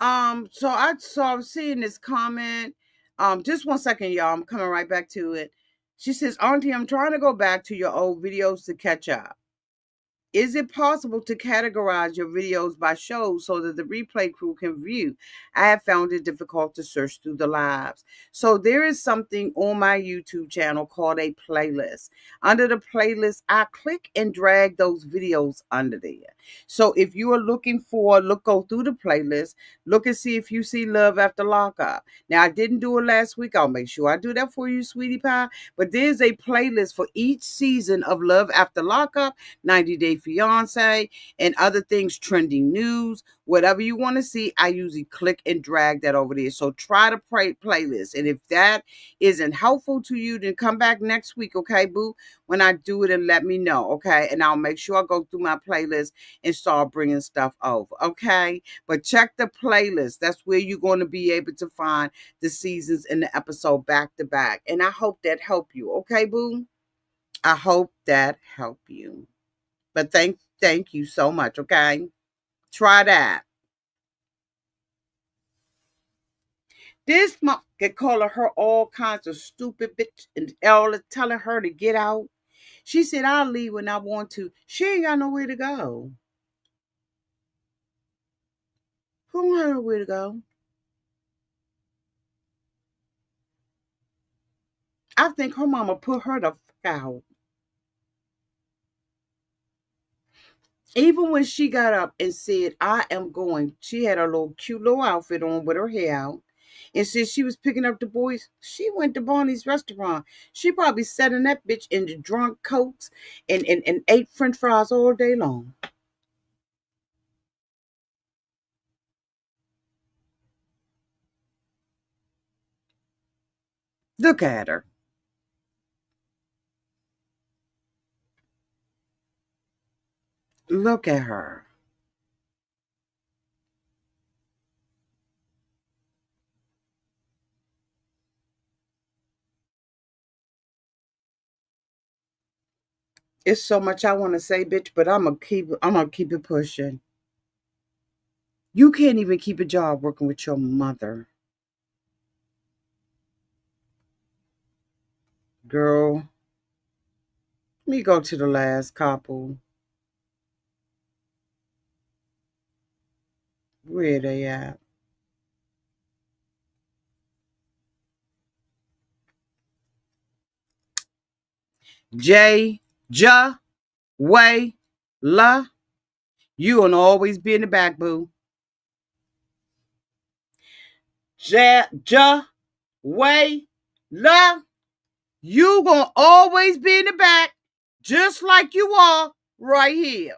I was seeing this comment. Just one second, y'all. I'm coming right back to it. She says, Auntie, I'm trying to go back to your old videos to catch up. Is it possible to categorize your videos by shows so that the replay crew can view? I have found it difficult to search through the lives. So there is something on my YouTube channel called a playlist. Under the playlist, I click and drag those videos under there. So if you are looking for, go through the playlist, look and see if you see Love After Lockup. Now, I didn't do it last week. I'll make sure I do that for you, sweetie pie. But there's a playlist for each season of Love After Lockup, 90 Day Fiance, and other things, trending news, whatever you want to see. I usually click and drag that over there. So try to playlist. And if that isn't helpful to you, then come back next week, okay, boo? When I do it and let me know, okay? And I'll make sure I go through my playlist and start bringing stuff over, okay? But check the playlist. That's where you're going to be able to find the seasons and the episode back to back. And I hope that helped you, okay, boo? I hope that helped you. But thank you so much, okay? Try that. This mom get calling her all kinds of stupid bitch and all telling her to get out. She said, I'll leave when I want to. She ain't got nowhere to go. Who don't have nowhere to go? I think her mama put her the fuck out. Even when she got up and said, I am going, she had a little cute little outfit on with her hair out. And since she was picking up the boys, she went to Barney's restaurant. She probably sat in that bitch in the drunk coats and ate french fries all day long. Look at her. Look at her. It's so much I want to say, bitch, but I'm gonna keep it pushing. You can't even keep a job working with your mother. Girl, let me go to the last couple. Where they at? J, Ja, Way, La. You gonna always be in the back, boo. Ja, Way, La. You gonna always be in the back, just like you are right here.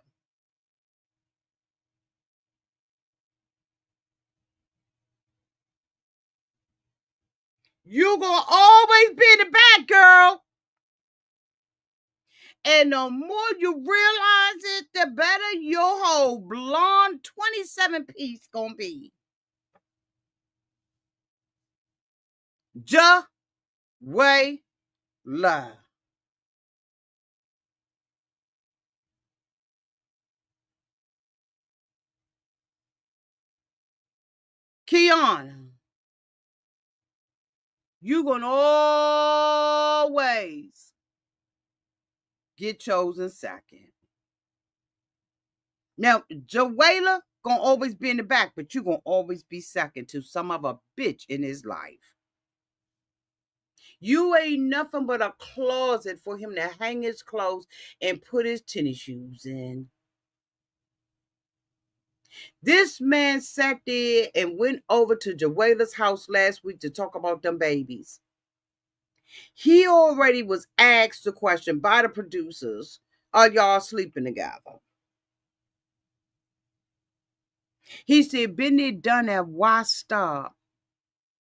You gonna always be in the back, girl. And the more you realize it, the better your whole blonde 27 piece gonna be. Ja, Way, La. Quiana, you gonna always get chosen second. Now, Jawaila gonna always be in the back, but you gonna always be second to some other bitch in his life. You ain't nothing but a closet for him to hang his clothes and put his tennis shoes in. This man sat there and went over to Jawaila's house last week to talk about them babies. He already was asked the question by the producers, are y'all sleeping together? He said, been there, done that, why stop?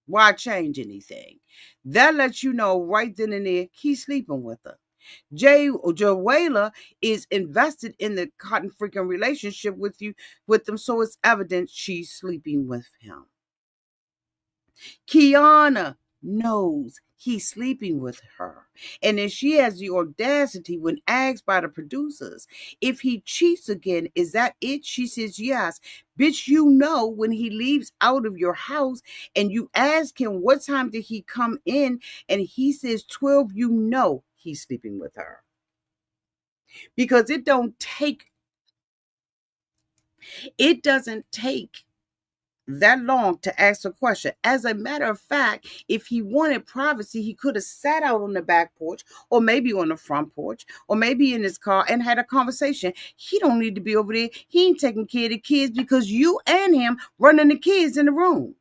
Why change anything? That lets you know right then and there he's sleeping with her. Jawaila is invested in the cotton freaking relationship with them, so it's evident she's sleeping with him. Quiana knows he's sleeping with her. And then she has the audacity when asked by the producers, if he cheats again, is that it? She says, yes. Bitch, you know when he leaves out of your house and you ask him what time did he come in and he says 12, you know he's sleeping with her. Because it doesn't take that long to ask a question. As a matter of fact, if he wanted privacy, he could have sat out on the back porch or maybe on the front porch or maybe in his car and had a conversation. He don't need to be over there. He ain't taking care of the kids because you and him running the kids in the room.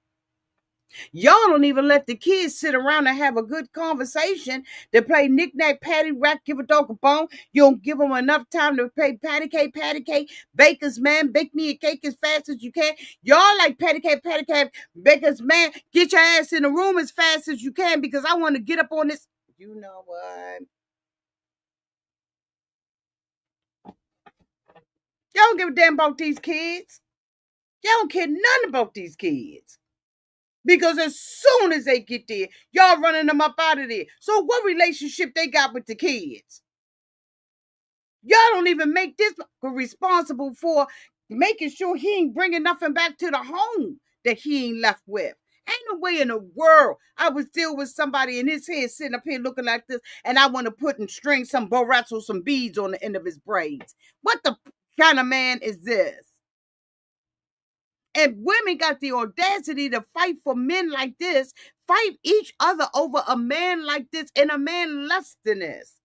Y'all don't even let the kids sit around and have a good conversation. They play knick-knack, patty, rack, give a dog a bone. You don't give them enough time to play patty cake, baker's man, bake me a cake as fast as you can. Y'all like patty cake, baker's man, get your ass in the room as fast as you can because I want to get up on this. You know what? Y'all don't give a damn about these kids. Y'all don't care nothing about these kids. Because as soon as they get there, y'all running them up out of there. So what relationship they got with the kids? Y'all don't even make this responsible for making sure he ain't bringing nothing back to the home that he ain't left with. Ain't no way in the world I would deal with somebody in his head sitting up here looking like this and I want to put and string some barrettes or some beads on the end of his braids. What the kind of man is this? And women got the audacity to fight for men like this, fight each other over a man like this and a man less than this.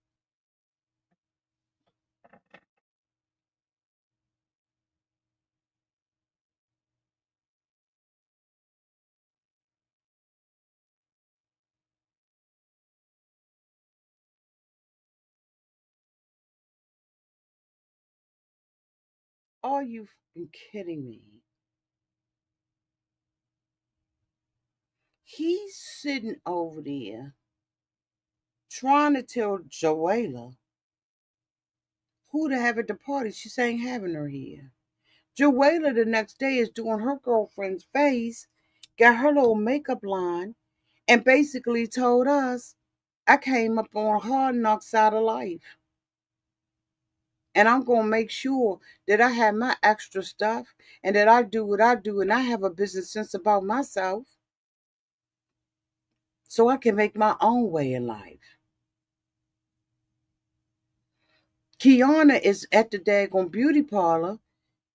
Are you fucking kidding me? He's sitting over there trying to tell Jawaila who to have at the party. She ain't having her here. Jawaila the next day is doing her girlfriend's face, got her little makeup line, and basically told us I came up on hard knocks out of life. And I'm going to make sure that I have my extra stuff and that I do what I do and I have a business sense about myself so I can make my own way in life. Quiana is at the daggone beauty parlor,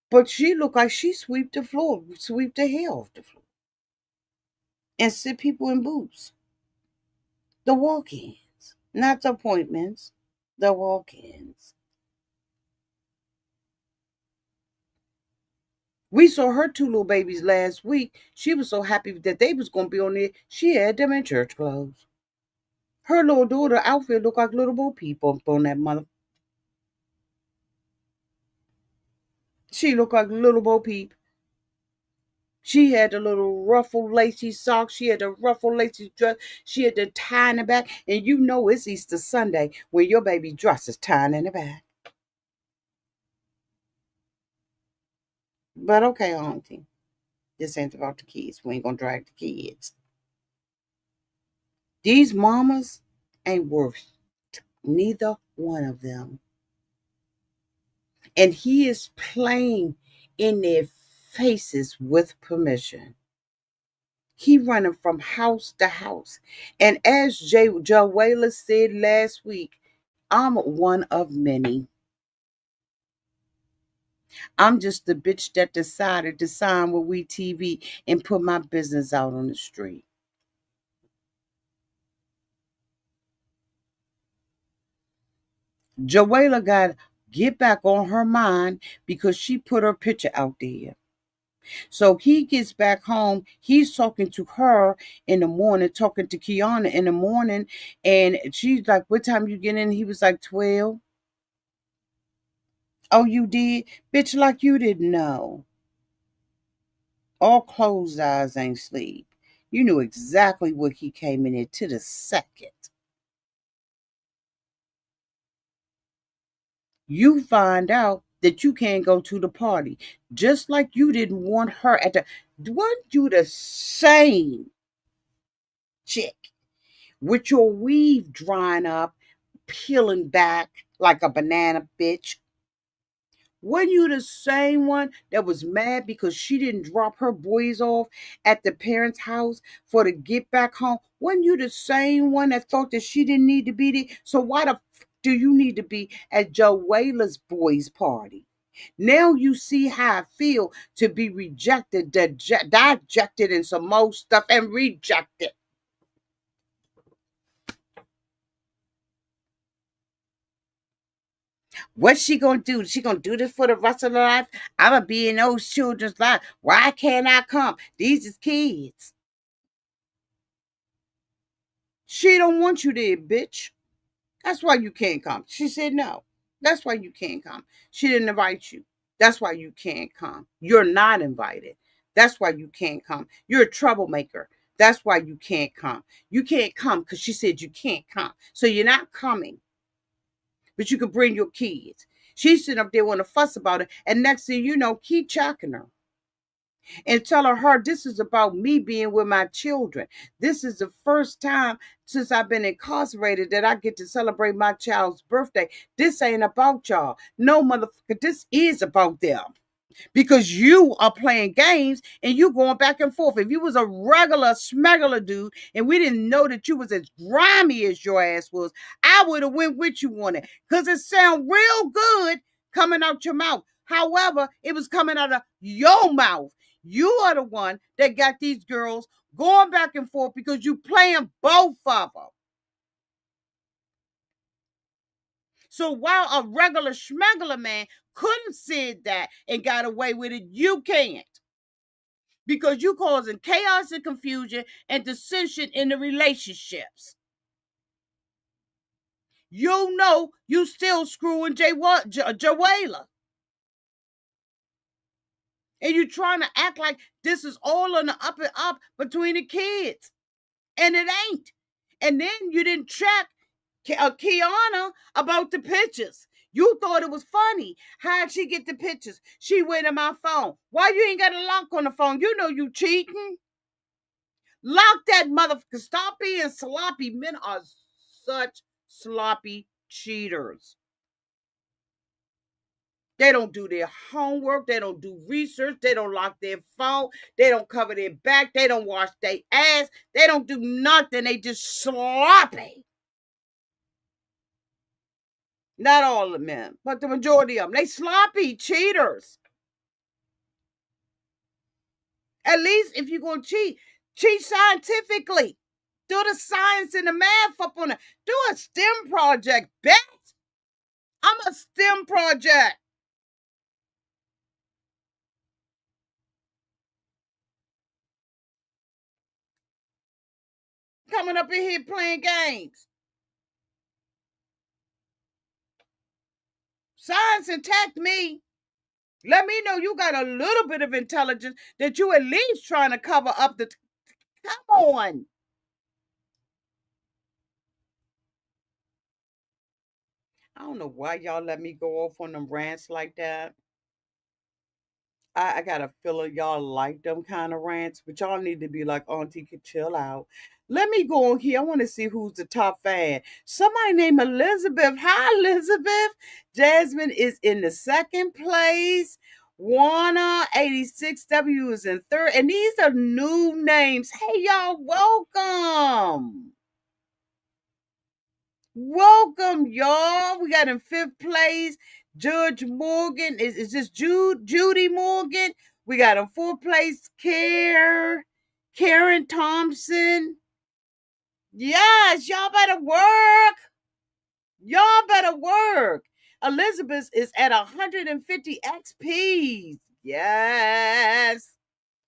but she look like she sweep the floor, sweep the hair off the floor, and sit people in boots. The walk-ins, not the appointments, the walk-ins. We saw her two little babies last week. She was so happy that they was going to be on there. She had them in church clothes. Her little daughter outfit looked like little Bo Peep on that mother. She looked like little Bo Peep. She had the little ruffled lacy socks. She had the ruffled lacy dress. She had the tie in the back. And you know it's Easter Sunday when your baby dress is tied in the back. But okay, auntie. This ain't about the kids. We ain't gonna drag the kids. These mamas ain't worth neither one of them. And he is playing in their faces with permission. He running from house to house. And as Jawaila said last week, I'm one of many. I'm just the bitch that decided to sign with We TV and put my business out on the street. Jawaila got get back on her mind because she put her picture out there. So he gets back home. He's talking to her in the morning, talking to Quiana in the morning. And she's like, what time you get in? He was like, 12. Oh, you did? Bitch, like you didn't know. All closed eyes ain't sleep. You knew exactly what he came in to the second. You find out that you can't go to the party. Just like you didn't want her at the... Weren't you the same chick with your weave drying up, peeling back like a banana, bitch? Weren't you the same one that was mad because she didn't drop her boys off at the parents' house for to get back home? Weren't you the same one that thought that she didn't need to be there? So why the do you need to be at Jawaila's boys' party? Now you see how I feel to be rejected, dejected, and some more stuff and rejected. What's she gonna do? She gonna do this for the rest of her life? I'ma be in those children's life. Why can't I come? These is kids. She don't want you there, bitch. That's why you can't come. She said no. That's why you can't come. She didn't invite you. That's why you can't come. You're not invited. That's why you can't come. You're a troublemaker. That's why you can't come. You can't come because she said you can't come. So you're not coming, but you can bring your kids. She's sitting up there wanting to fuss about it. And next thing you know, keep checking her and telling her this is about me being with my children. This is the first time since I've been incarcerated that I get to celebrate my child's birthday. This ain't about y'all. No, motherfucker, this is about them. Because you are playing games and you going back and forth. If you was a regular smuggler dude and we didn't know that you was as grimy as your ass was, I would have went with you on it because it sound real good coming out your mouth. However, it was coming out of your mouth. You are the one that got these girls going back and forth because you playing both of them. So while a regular schmegular man couldn't see that and got away with it, you can't. Because you causing chaos and confusion and dissension in the relationships. You know you still screwing Jawaila. And you trying to act like this is all on the up and up between the kids. And it ain't. And then you didn't check Quiana about the pictures. You thought it was funny. How'd she get the pictures? She went in my phone. Why you ain't got a lock on the phone? You know you cheating. Lock that motherfucker. Stop being sloppy. Men are such sloppy cheaters. They don't do their homework. They don't do research. They don't lock their phone. They don't cover their back. They don't wash their ass. They don't do nothing. They just sloppy. Not all the men, but the majority of them. They sloppy cheaters. At least if you're going to cheat scientifically. Do the science and the math up on it. Do a STEM project, bet. I'm a STEM project. Coming up in here playing games. Science attacked me. Let me know you got a little bit of intelligence that you at least trying to cover up the. Come on. I don't know why y'all let me go off on them rants like that. I got a feeling y'all like them kind of rants, but y'all need to be like, Auntie, could chill out. Let me go on here. I want to see who's the top fan. Somebody named Elizabeth. Hi, Elizabeth. Jasmine is in the second place. Warner 86W is in third. And these are new names. Hey, y'all, welcome. Welcome, y'all. We got in fifth place Judge Morgan. Is this Judy Morgan? We got in fourth place Karen Thompson. Yes, y'all better work. Y'all better work. Elizabeth is at 150 XPs. Yes.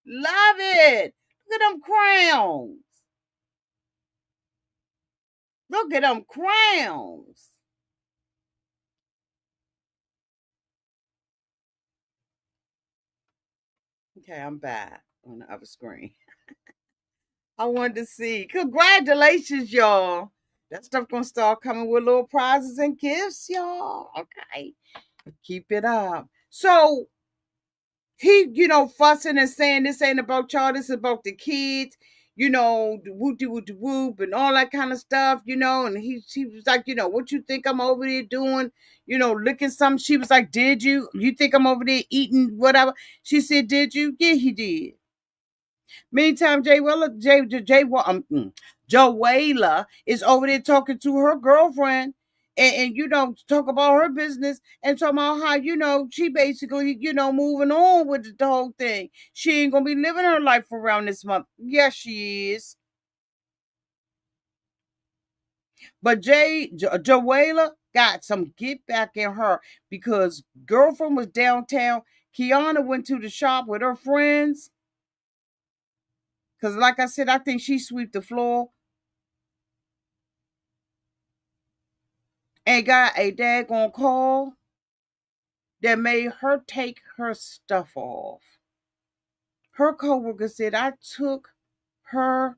Love it. Look at them crowns. Look at them crowns. Okay, I'm back on the other screen. I wanted to see. Congratulations, y'all. That stuff gonna start coming with little prizes and gifts, y'all. Okay. Keep it up. So he, fussing and saying this ain't about y'all, this is about the kids, the whoop and all that kind of stuff, and he was like, what you think I'm over there doing, licking something. She was like, did you? You think I'm over there eating whatever? She said, did you? Yeah, he did. Meantime, Jawaila is over there talking to her girlfriend and talk about her business and talking about how, she basically, moving on with the whole thing. She ain't gonna be living her life around this month. Yes, she is. But Jawaila got some get back in her because girlfriend was downtown. Quiana went to the shop with her friends. Because, like I said, I think she swept the floor and got a daggone call that made her take her stuff off. Her coworker said, I took her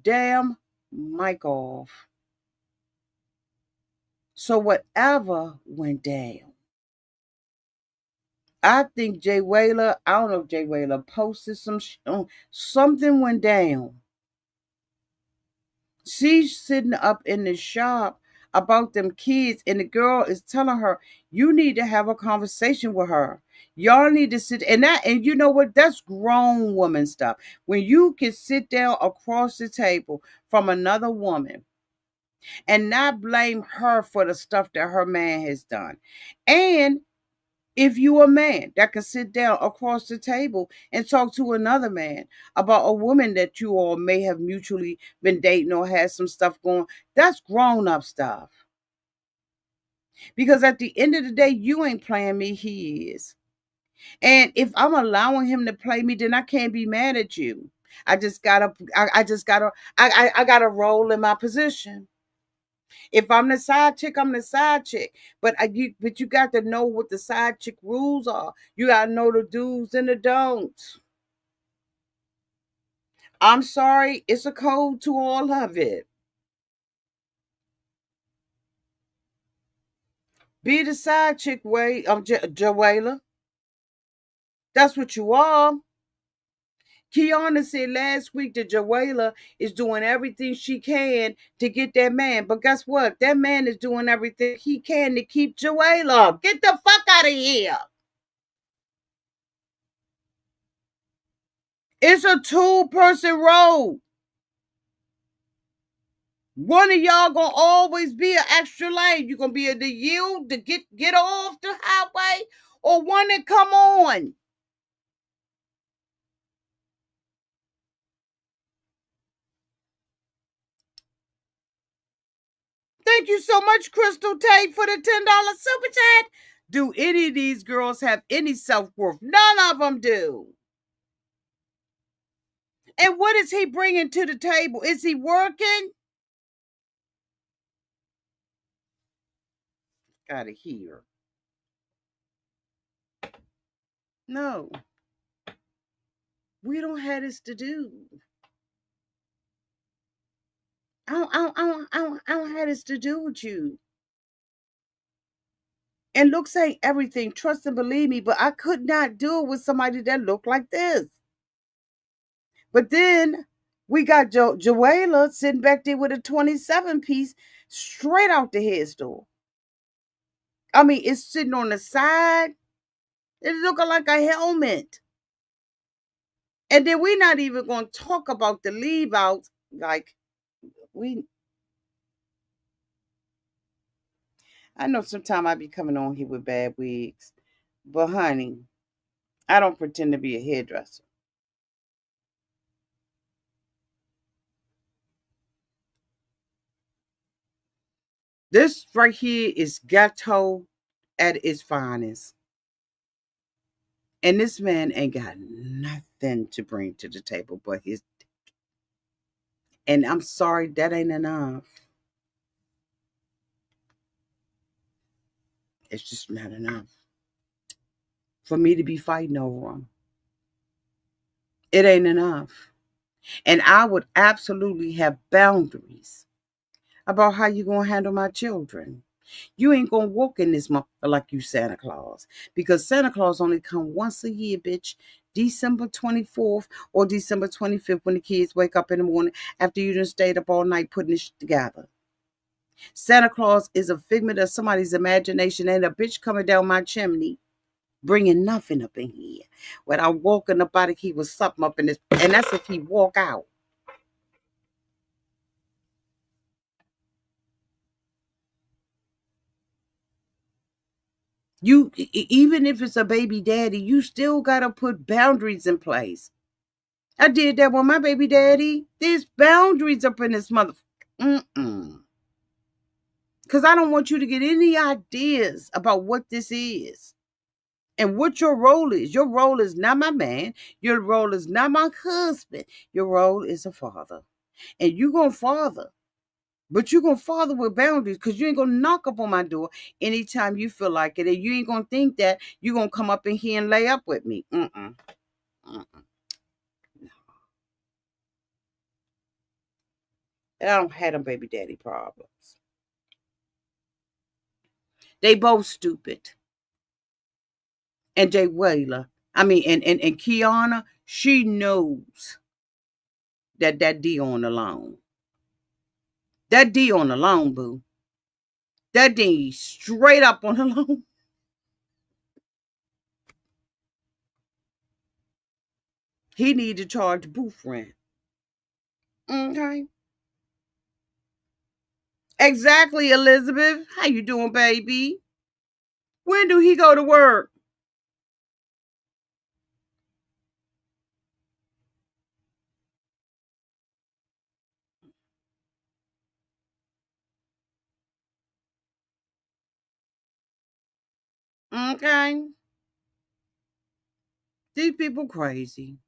damn mic off. So whatever went down. I think Jawaila, I don't know if Jawaila posted something went down. She's sitting up in the shop about them kids, and the girl is telling her, you need to have a conversation with her. Y'all need to sit and you know what? That's grown woman stuff. When you can sit down across the table from another woman and not blame her for the stuff that her man has done. And If you a man that can sit down across the table and talk to another man about a woman that you all may have mutually been dating or had some stuff going, that's grown up stuff. Because at the end of the day, you ain't playing me, he is. And if I'm allowing him to play me, then I can't be mad at you. I gotta roll in my position. If I'm the side chick, I'm the side chick. But you got to know what the side chick rules are. You gotta know the do's and the don'ts. I'm sorry, it's a code to all of it. Be the side chick way, Jawaila. That's what you are. Quiana said last week that Jawaila is doing everything she can to get that man. But guess what? That man is doing everything he can to keep Jawaila. Get the fuck out of here. It's a two-person role. One of y'all gonna always be an extra lane. You gonna be the yield to get off the highway, or one that come on. Thank you so much, Crystal Tate, for the $10 super chat. Do any of these girls have any self-worth? None of them do. And what is he bringing to the table? Is he working? Out of here. No, we don't have this to do. I don't have this to do with you. And looks ain't everything. Trust and believe me, but I could not do it with somebody that looked like this. But then we got Jawaila sitting back there with a 27 piece straight out the head store. I mean, it's sitting on the side. It's looking like a helmet. And then we're not even going to talk about the leave out. Like, we, I know sometimes I be coming on here with bad wigs, but honey, I don't pretend to be a hairdresser. This right here is ghetto at its finest. And this man ain't got nothing to bring to the table but his. And I'm sorry, that ain't enough. It's just not enough for me to be fighting over him. It ain't enough. And I would absolutely have boundaries about how you gonna handle my children. You ain't gonna walk in this month like you Santa Claus, because Santa Claus only come once a year, bitch. December 24th or December 25th, when the kids wake up in the morning after you done stayed up all night putting this together. Santa Claus is a figment of somebody's imagination. Ain't a bitch coming down my chimney bringing nothing up in here. When I walk in the body, he was something up in this, and that's if he walk out. Even if it's a baby daddy, you still gotta put boundaries in place. I did that with my baby daddy. There's boundaries up in this mother. Because I don't want you to get any ideas about what this is and what your role is. Your role is not my man. Your role is not my husband. Your role is a father. And you gonna father. But you gonna father with boundaries, because you ain't gonna knock up on my door anytime you feel like it. And you ain't gonna think that you gonna come up in here and lay up with me. Mm-mm. I don't have them baby daddy problems. They both stupid. And Jawaila, and Quiana, she knows that D on the loan. That D on the loan, boo. That D straight up on the loan. He need to charge booth rent. Okay. Exactly, Elizabeth. How you doing, baby? When do he go to work? Okay. These people crazy.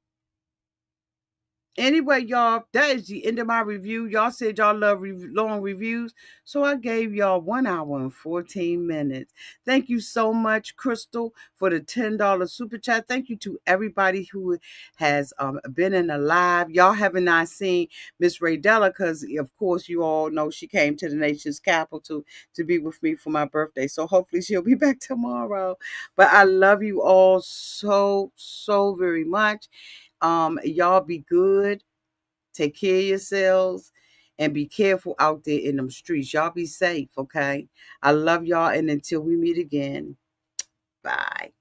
Anyway, y'all, that is the end of my review. Y'all said y'all love long reviews, so I gave y'all 1 hour and 14 minutes. Thank you so much, Crystal, for the $10 super chat. Thank you to everybody who has been in the live. Y'all haven't not seen Miss Raydella because, of course, you all know she came to the nation's capital to be with me for my birthday. So hopefully she'll be back tomorrow. But I love you all so, so very much. Y'all be good. Take care of yourselves and be careful out there in them streets. Y'all be safe, okay? I love y'all, and until we meet again, bye.